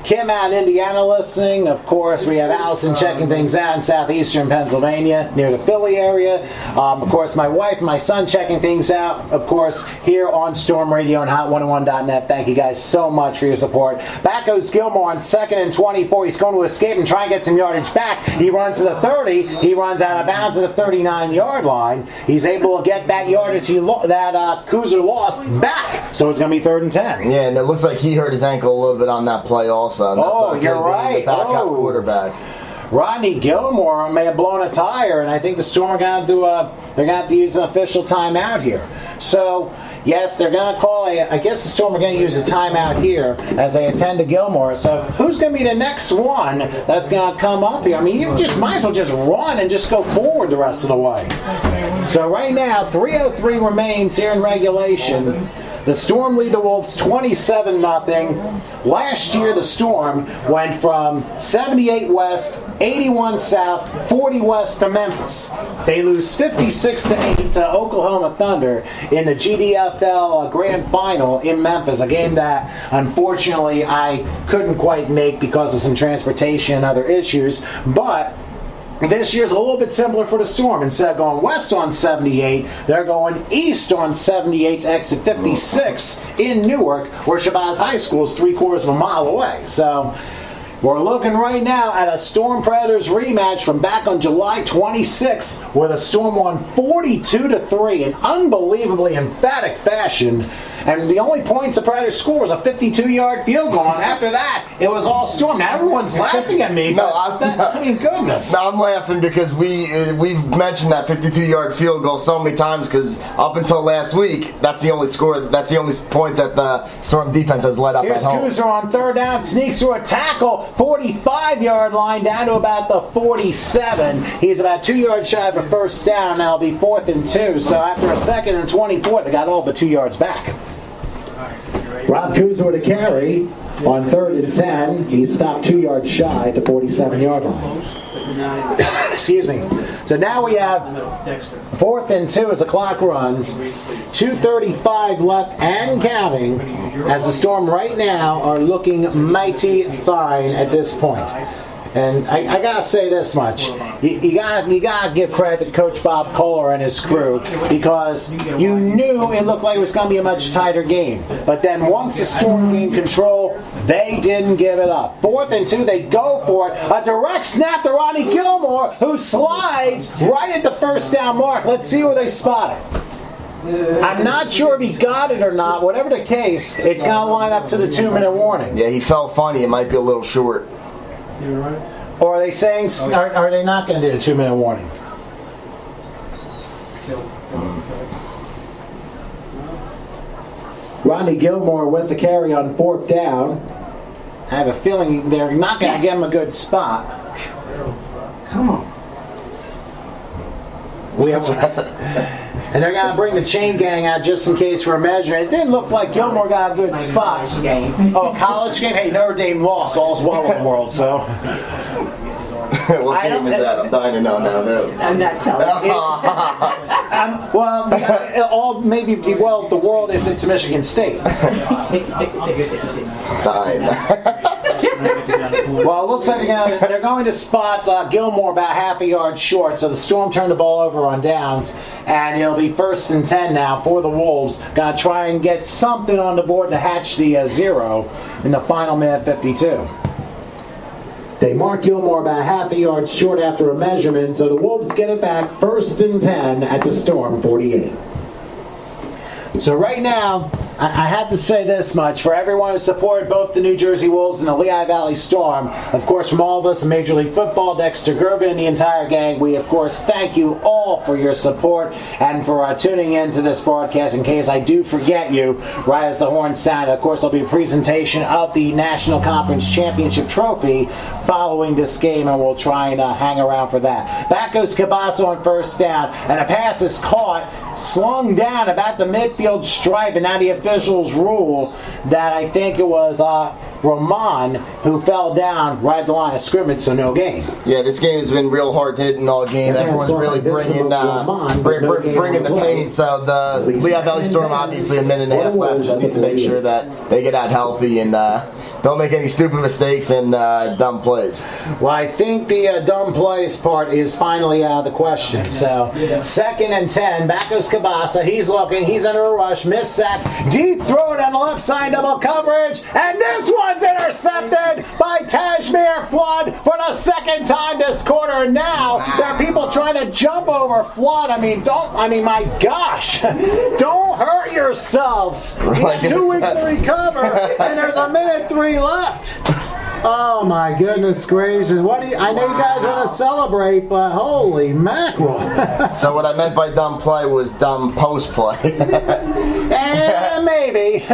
Kim out in Indiana listening. Of course, we have Allison checking things out in southeastern Pennsylvania, near the Philly area. Of course, my wife and my son checking things out, of course, here on Storm Radio and Hot101.net. Thank you guys so much for your support. Back goes Gilmore on 2nd and 24. He's going to escape and try and get some yardage back. He runs to the 30. He runs out of bounds at the 39-yard line. He's able to get that yardage that Kuzer lost back. So it's going to be 3rd and 10. Yeah, and it looks like he hurt his ankle a little bit on that play also. And that's you're right. The backup quarterback. Rodney Gilmore may have blown a tire, and I think the Storm are going to have to use an official timeout here. So, yes, they're going to call I guess the Storm are going to use a timeout here as they attend to Gilmore. So, who's going to be the next one that's going to come up here? I mean, you just might as well just run and just go forward the rest of the way. So, right now, 3:03 remains here in regulation. The Storm lead the Wolves 27-0. Last year, the Storm went from 78 West, 81 South, 40 West to Memphis. They lose 56-8 to Oklahoma Thunder in the GDFL Grand Final in Memphis, a game that unfortunately I couldn't quite make because of some transportation and other issues, but this year's a little bit simpler for the Storm. Instead of going west on 78, they're going east on 78 to exit 56 in Newark, where Shabazz High School is 3/4 of a mile away. So we're looking right now at a Storm Predators rematch from back on July 26, where the Storm won 42-3 in unbelievably emphatic fashion. And the only points the Predators scored was a 52-yard field goal. And after that, it was all Storm. Now everyone's laughing at me. I mean, goodness. No, I'm laughing because we've mentioned that 52-yard field goal so many times because up until last week, that's the only score. That's the only points that the Storm defense has let up Here's at home. Kuzer on 3rd down, sneaks through a tackle, 45-yard line down to about the 47. He's about 2 yards shy of a first down. Now it'll be 4th and 2. So after a second and 24, they got all but 2 yards back. Rob Kuza with a carry on 3rd and 10. He stopped 2 yards shy at the 47-yard line. Excuse me. So now we have 4th and 2 as the clock runs. 2:35 left and counting, as the Storm right now are looking mighty fine at this point. And I gotta say this much: you gotta give credit to Coach Bob Kohler and his crew, because you knew it looked like it was gonna be a much tighter game. But then once the Storm gained control, they didn't give it up. 4th and 2, they go for it. A direct snap to Ronnie Gilmore, who slides right at the first down mark. Let's see where they spot it. I'm not sure if he got it or not. Whatever the case, it's gonna line up to the 2-minute warning. Yeah, he felt funny. It might be a little short. Or are they saying, are they not going to do the 2-minute warning? Ronnie Gilmore with the carry on 4th down. I have a feeling they're not going to give him a good spot. Come on. And they're going to bring the chain gang out just in case for a measure. It didn't look like Gilmore got a good spot. Oh, college game? Hey, Notre Dame lost. All's well in the world, so. What game is that? I'm dying to know now. No. I'm not telling All maybe be well at the world if it's Michigan State. Dying. Well, it looks like they're going to spot Gilmore about half a yard short, so the Storm turned the ball over on downs, and it'll be 1st and 10 now for the Wolves. Got to try and get something on the board to hatch the 0 in the final minute 52. They mark Gilmore about half a yard short after a measurement, so the Wolves get it back 1st and 10 at the Storm 48. So right now, I have to say this much. For everyone who supported both the New Jersey Wolves and the Lehigh Valley Storm, of course, from all of us in Major League Football, Dexter Gervin and the entire gang, we, of course, thank you all for your support and for tuning in to this broadcast. In case I do forget you, right as the horn sounded, of course, there'll be a presentation of the National Conference Championship trophy following this game, and we'll try and hang around for that. Back goes Cabasso on 1st down, and a pass is caught, slung down about the midfield stripe, and now the officials rule that I think it was Roman who fell down right at the line of scrimmage, so no game. Yeah, this game has been real hard hitting all game. Everyone's really bringing the pain. So the Lehigh Valley Storm, obviously a minute and a half left, just need to make sure that they get out healthy and don't make any stupid mistakes and dumb plays. Well, I think the dumb plays part is finally out of the question. So 2nd and 10, back goes Cabasa. He's looking, he's under a rush, missed sack, deep throw it on the left side, double coverage, and this one's intercepted by Tajmir Flood for the 2nd time this quarter. And now there are people trying to jump over Flood. My gosh, don't hurt yourselves. You got 2 weeks to recover, and there's a minute 3 left. Oh my goodness gracious! I know you guys want to celebrate, but holy mackerel! So what I meant by dumb play was dumb post play. Maybe.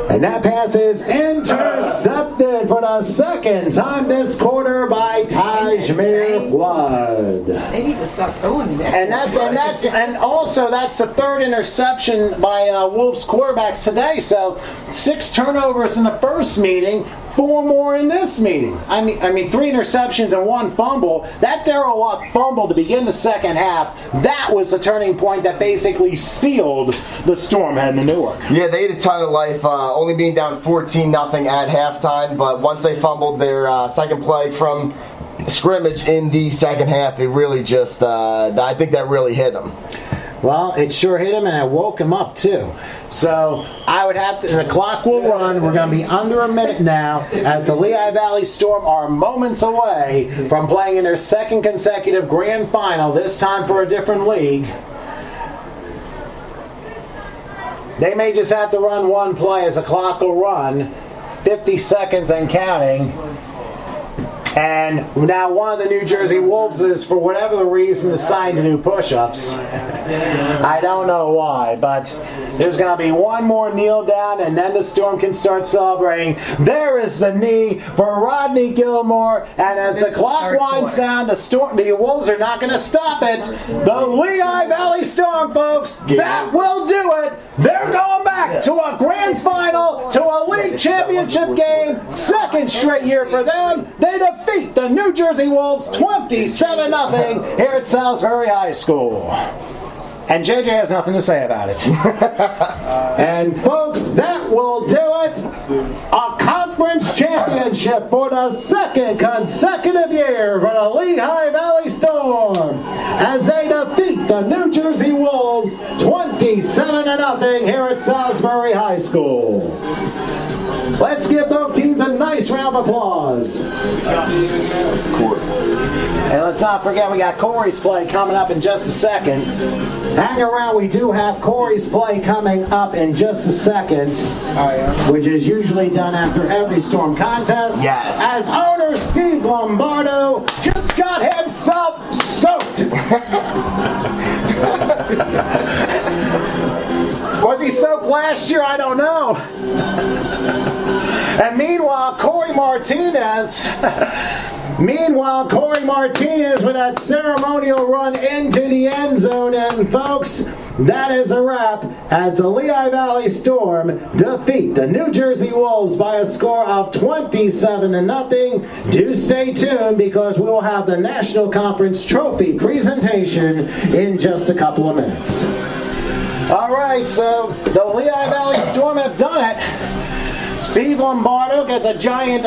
And that pass is intercepted for the 2nd time this quarter by Tajmir Flood. They need to stop throwing that. And also that's the 3rd interception by Wolves quarterbacks today. So 6 turnovers in the first meeting, 4 more in this meeting. I mean 3 interceptions and 1 fumble. That Darrell Luck fumble to begin the 2nd half, that was the turning point that basically sealed the Storm heading to Newark. Yeah, they had a ton of life, only being down 14-0 at halftime, but once they fumbled their 2nd play from scrimmage in the 2nd half, it really just, I think that really hit them. Well, it sure hit him, and it woke him up, too. So, I would have to, the clock will run. We're going to be under a minute now, as the Lehigh Valley Storm are moments away from playing in their 2nd consecutive grand final, this time for a different league. They may just have to run 1 play as the clock will run, 50 seconds and counting. And now one of the New Jersey Wolves is, for whatever the reason, deciding to do push-ups. I don't know why, but there's going to be one more kneel down, and then the Storm can start celebrating. There is the knee for Rodney Gilmore, and as the clock winds down, the Wolves are not going to stop it. The Lehigh Valley Storm, folks, that will do it. They're going back to a grand final, to a league championship game, second straight year for them. They defeat the New Jersey Wolves 27-0 here at Salisbury High School. And JJ has nothing to say about it. And folks, that will do it. A conference championship for the second consecutive year for the Lehigh Valley Storm as they defeat the New Jersey Wolves 27-0 here at Salisbury High School. Let's give both teams a nice round of applause. And let's not forget we got Corey's play coming up in just a second. Hang around, we do have Corey's play coming up in just a second, which is usually done after every Storm contest. Yes. As owner Steve Lombardo just got himself soaked. Was he soaked last year? I don't know. And meanwhile, Corey Martinez with that ceremonial run into the end zone. And folks, that is a wrap as the Lehigh Valley Storm defeat the New Jersey Wolves by a score of 27-0. Do stay tuned because we will have the National Conference Trophy presentation in just a couple of minutes. All right, so the Lehigh Valley Storm have done it. Steve Lombardo gets a giant,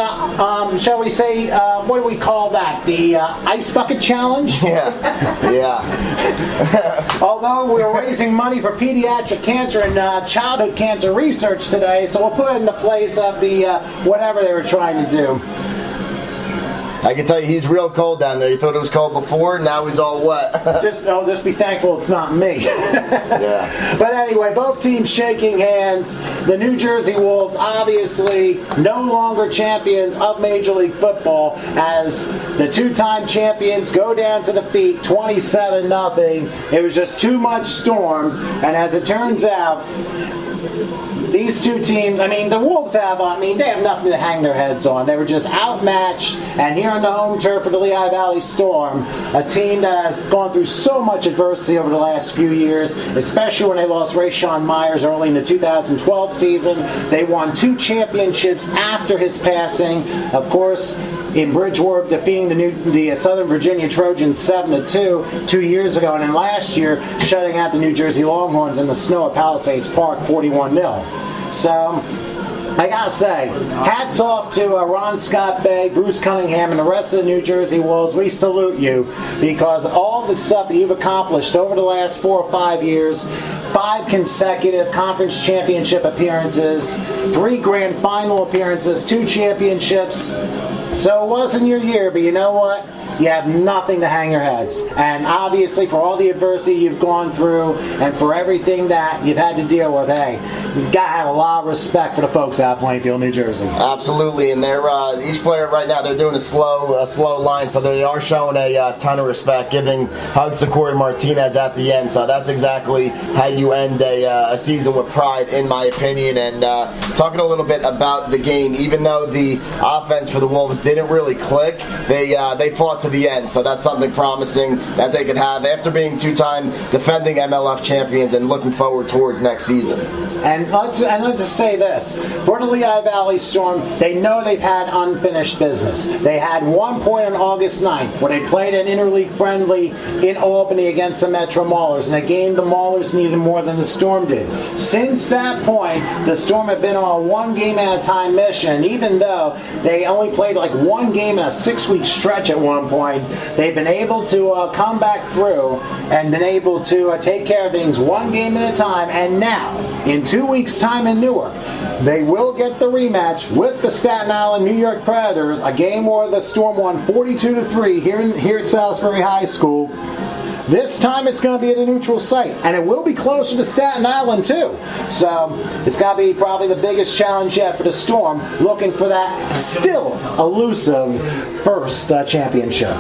shall we say, what do we call that? The ice bucket challenge? Yeah. Although we're raising money for pediatric cancer and childhood cancer research today, so we'll put it in the place of the whatever they were trying to do. I can tell you he's real cold down there. You thought it was cold before, now he's all wet. just be thankful it's not me. Yeah. But anyway, both teams shaking hands. The New Jersey Wolves obviously no longer champions of Major League Football as the two-time champions go down to defeat 27-0. It was just too much Storm, and as it turns out, these two teams, the Wolves have nothing to hang their heads on. They were just outmatched, and here on the home turf of the Lehigh Valley Storm, a team that has gone through so much adversity over the last few years, especially when they lost Rayshawn Myers early in the 2012 season. They won 2 championships after his passing. Of course, in Bridgewater, defeating the Southern Virginia Trojans 7-2 2 years ago, and then last year shutting out the New Jersey Longhorns in the snow at Palisades Park 41-0. So, I gotta say, hats off to Ron Scott Bay, Bruce Cunningham, and the rest of the New Jersey Wolves. We salute you because all the stuff that you've accomplished over the last 4 or 5 years, 5 consecutive conference championship appearances, 3 grand final appearances, 2 championships. So it wasn't your year, but you know what? You have nothing to hang your heads. And obviously, for all the adversity you've gone through and for everything that you've had to deal with, hey, you've got to have a lot of respect for the folks out of Plainfield, New Jersey. Absolutely, and they're each player right now, they're doing a slow line, so they are showing a ton of respect, giving hugs to Corey Martinez at the end. So that's exactly how you end a season with pride, in my opinion. And talking a little bit about the game, even though the offense for the Wolves didn't really click, they fought to the end. So that's something promising that they could have after being 2-time defending MLF champions and looking forward towards next season. And let's just say this. For the Lehigh Valley Storm, they know they've had unfinished business. They had one point on August 9th where they played an interleague friendly in Albany against the Metro Maulers, and a game the Maulers needed more than the Storm did. Since that point, the Storm have been on a 1-game-at-a-time mission, and even though they only played like 1 game in a 6-week stretch at one point, they've been able to come back through and been able to take care of things 1 game at a time. And now, in 2 weeks' time in Newark, they will get the rematch with the Staten Island New York Predators, a game where the Storm won 42-3 here at Salisbury High School. This time it's going to be at a neutral site, and it will be closer to Staten Island too. So it's going to be probably the biggest challenge yet for the Storm, looking for that still elusive first championship.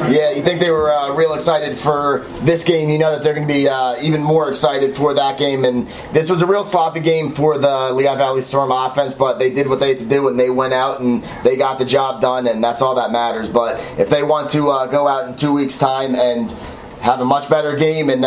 Yeah, you think they were real excited for this game. You know that they're going to be even more excited for that game. And this was a real sloppy game for the Lehigh Valley Storm offense, but they did what they had to do, and they went out and they got the job done, and that's all that matters. But if they want to go out in 2 weeks' time and have a much better game and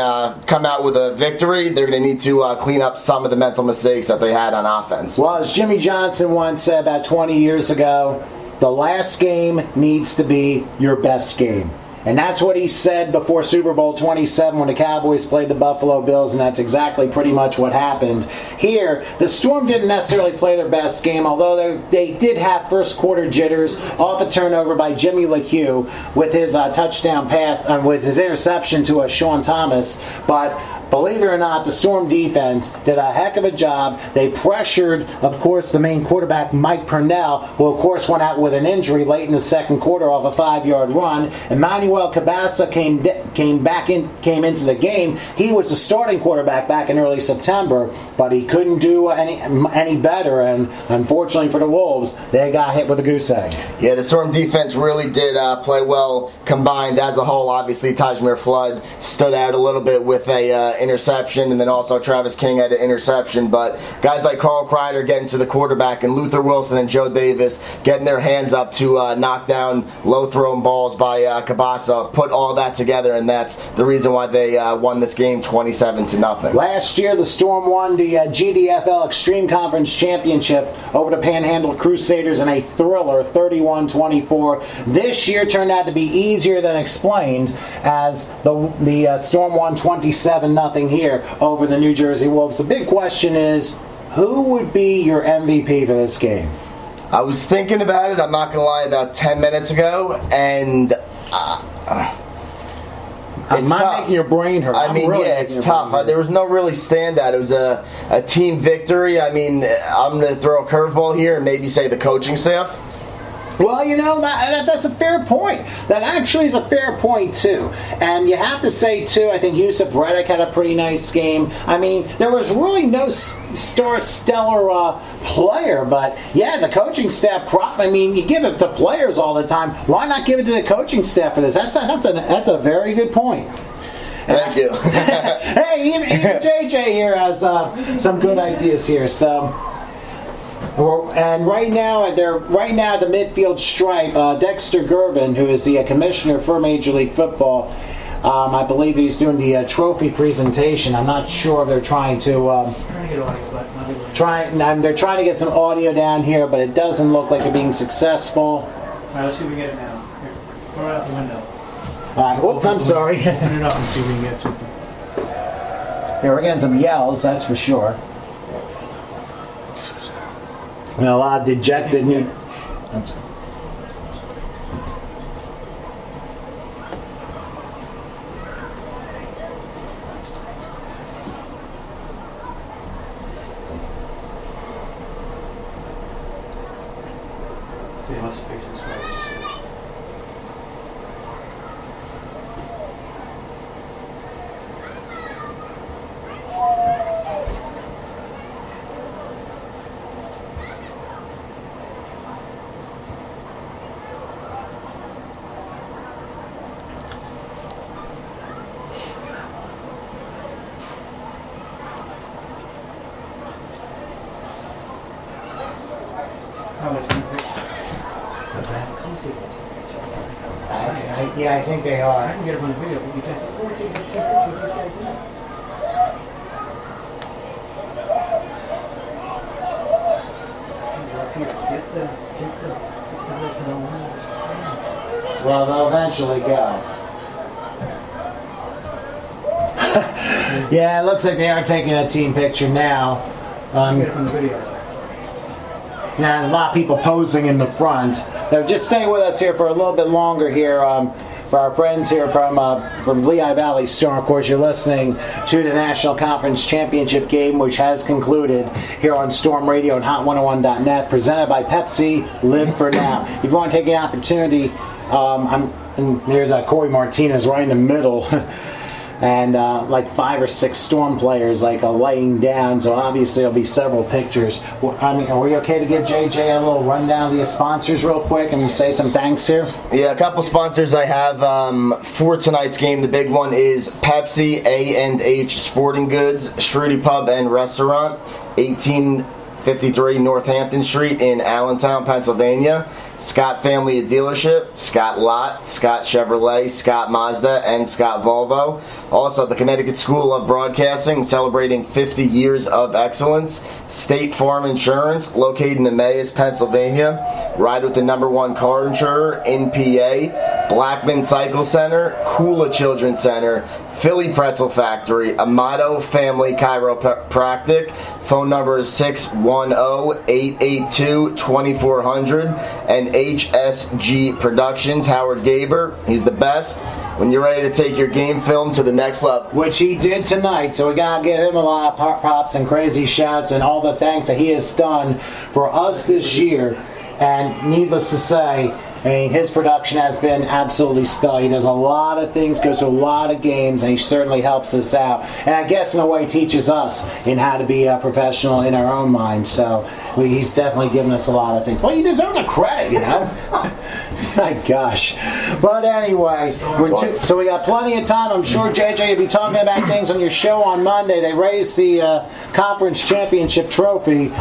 come out with a victory, they're going to need to clean up some of the mental mistakes that they had on offense. Well, as Jimmy Johnson once said about 20 years ago, the last game needs to be your best game. And that's what he said before Super Bowl 27 when the Cowboys played the Buffalo Bills, and that's exactly pretty much what happened. Here, the Storm didn't necessarily play their best game, although they did have first quarter jitters off a turnover by Jimmy LeHue with his touchdown pass, with his interception to Sean Thomas. But believe it or not, the Storm defense did a heck of a job. They pressured, of course, the main quarterback, Mike Purnell, who, of course, went out with an injury late in the second quarter off a 5-yard run. Emmanuel Cabasa came into the game. He was the starting quarterback back in early September, but he couldn't do any better, and unfortunately for the Wolves, they got hit with a goose egg. Yeah, the Storm defense really did play well combined as a whole. Obviously, Tajmir Flood stood out a little bit with a interception, and then also Travis King had an interception, but guys like Carl Kreider getting to the quarterback and Luther Wilson and Joe Davis getting their hands up to knock down low-thrown balls by Cabasa, put all that together, and that's the reason why they won this game 27-0. Last year, the Storm won the GDFL Extreme Conference Championship over the Panhandle Crusaders in a thriller 31-24. This year turned out to be easier than explained, as the Storm won 27-0 here over the New Jersey Wolves. The big question is, who would be your MVP for this game? I was thinking about it, I'm not going to lie, about 10 minutes ago, and I'm not making your brain hurt. I mean, really, yeah, it's tough. There was no really standout. It was a team victory. I mean, I'm going to throw a curveball here and maybe say the coaching staff. Well, you know, that's a fair point. That actually is a fair point, too. And you have to say, too, I think Yusuf Reddick had a pretty nice game. I mean, there was really no stellar player, but, yeah, the coaching staff, I mean, you give it to players all the time. Why not give it to the coaching staff for this? That's a very good point. Thank you. Hey, even JJ here has some good ideas here, so... And right now at the midfield stripe, Dexter Gervin, who is the commissioner for Major League Football, I believe he's doing the trophy presentation. I'm not sure if they're trying to they're trying to get some audio down here, but it doesn't look like they're being successful. All right, let's see if we get it now. Here, throw it out the window. All right, whoops, I'm sorry. Put it up and see if we can get something. Yeah, we're getting some yells, that's for sure. And a lot of dejected new. See, it must have fixed this way. What's that? Yeah, I think they are. I can get it on the video, but you can't. Oh, take a picture of these guys in. Get the Well, they'll eventually go. Yeah, it looks like they are taking a team picture now. Get it from the video. And a lot of people posing in the front. Now, just stay with us here for a little bit longer here. For our friends here from Lehigh Valley Storm, of course, you're listening to the National Conference Championship game, which has concluded here on Storm Radio and Hot101.net, presented by Pepsi. Live for now. If you want to take an opportunity, and there's Corey Martinez right in the middle. and like 5 or 6 Storm players like laying down. So obviously there'll be several pictures. I mean, are we okay to give JJ a little rundown of the sponsors real quick and say some thanks here? Yeah, a couple sponsors I have for tonight's game. The big one is Pepsi, A&H Sporting Goods, Shruti Pub and Restaurant, 1853 Northampton Street in Allentown, Pennsylvania. Scott Family Dealership, Scott Lott, Scott Chevrolet, Scott Mazda, and Scott Volvo. Also, the Connecticut School of Broadcasting, celebrating 50 years of excellence. State Farm Insurance, located in Emmaus, Pennsylvania. Ride with the #1 car insurer in PA. Blackman Cycle Center, Kula Children's Center, Philly Pretzel Factory, Amato Family Chiropractic. Phone number is 610-882-2400. And HSG Productions, Howard Gaber. He's the best when you're ready to take your game film to the next level. Which he did tonight, so we gotta give him a lot of props and crazy shouts and all the thanks that he has done for us this year. And needless to say, I mean, his production has been absolutely stellar. He does a lot of things, goes to a lot of games, and he certainly helps us out. And I guess in a way teaches us in how to be a professional in our own minds. So he's definitely given us a lot of things. Well, he deserves the credit, you know? My gosh. But anyway, so we got plenty of time. I'm sure JJ will be talking about things on your show on Monday. They raised the conference championship trophy.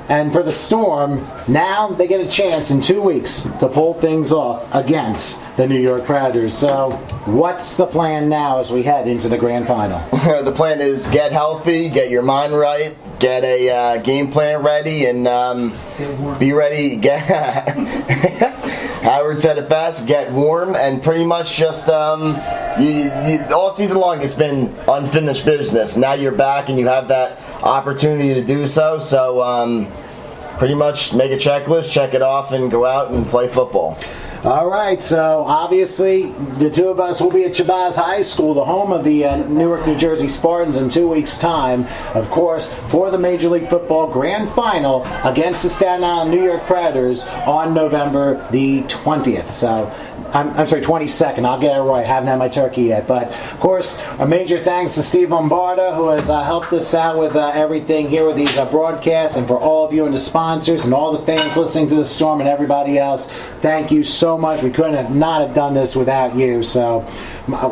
And for the Storm, now they get a chance in 2 weeks to pull things off against the New York Predators. So what's the plan now as we head into the grand final? The plan is get healthy, get your mind right, get a game plan ready, and be ready. Howard said it best, get warm, and pretty much just all season long it's been unfinished business. Now you're back and you have that opportunity to do so. So pretty much make a checklist, check it off, and go out and play football. All right, so obviously the two of us will be at Shabazz High School, the home of the Newark, New Jersey Spartans, in 2 weeks' time, of course, for the Major League Football Grand Final against the Staten Island New York Predators on November the 20th. So, I'm sorry, 22nd. I'll get it right. I haven't had my turkey yet. But, of course, a major thanks to Steve Lombardo, who has helped us out with everything here with these broadcasts, and for all of you and the sponsors and all the fans listening to the Storm and everybody else. Thank you so much. We couldn't have done this without you. So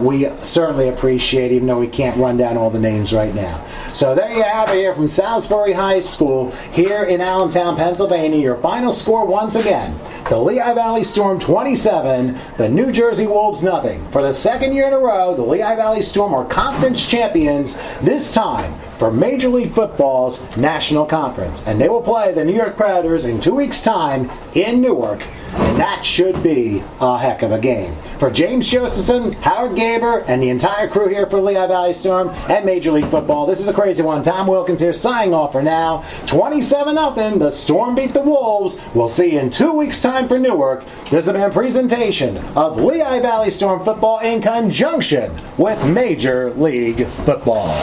we certainly appreciate it, even though we can't run down all the names right now. So there you have it here from Salisbury High School here in Allentown, Pennsylvania. Your final score once again, the Lehigh Valley Storm 27, the New Jersey Wolves nothing. For the second year in a row, the Lehigh Valley Storm are conference champions, this time for Major League Football's National Conference. And they will play the New York Predators in 2 weeks' time in Newark. And that should be a heck of a game. For James Josephson, Howard Gaber, and the entire crew here for Lehigh Valley Storm and Major League Football, this is a crazy one. Tom Wilkins here signing off for now. 27-0, the Storm beat the Wolves. We'll see you in 2 weeks' time for Newark. This has been a presentation of Lehigh Valley Storm Football in conjunction with Major League Football.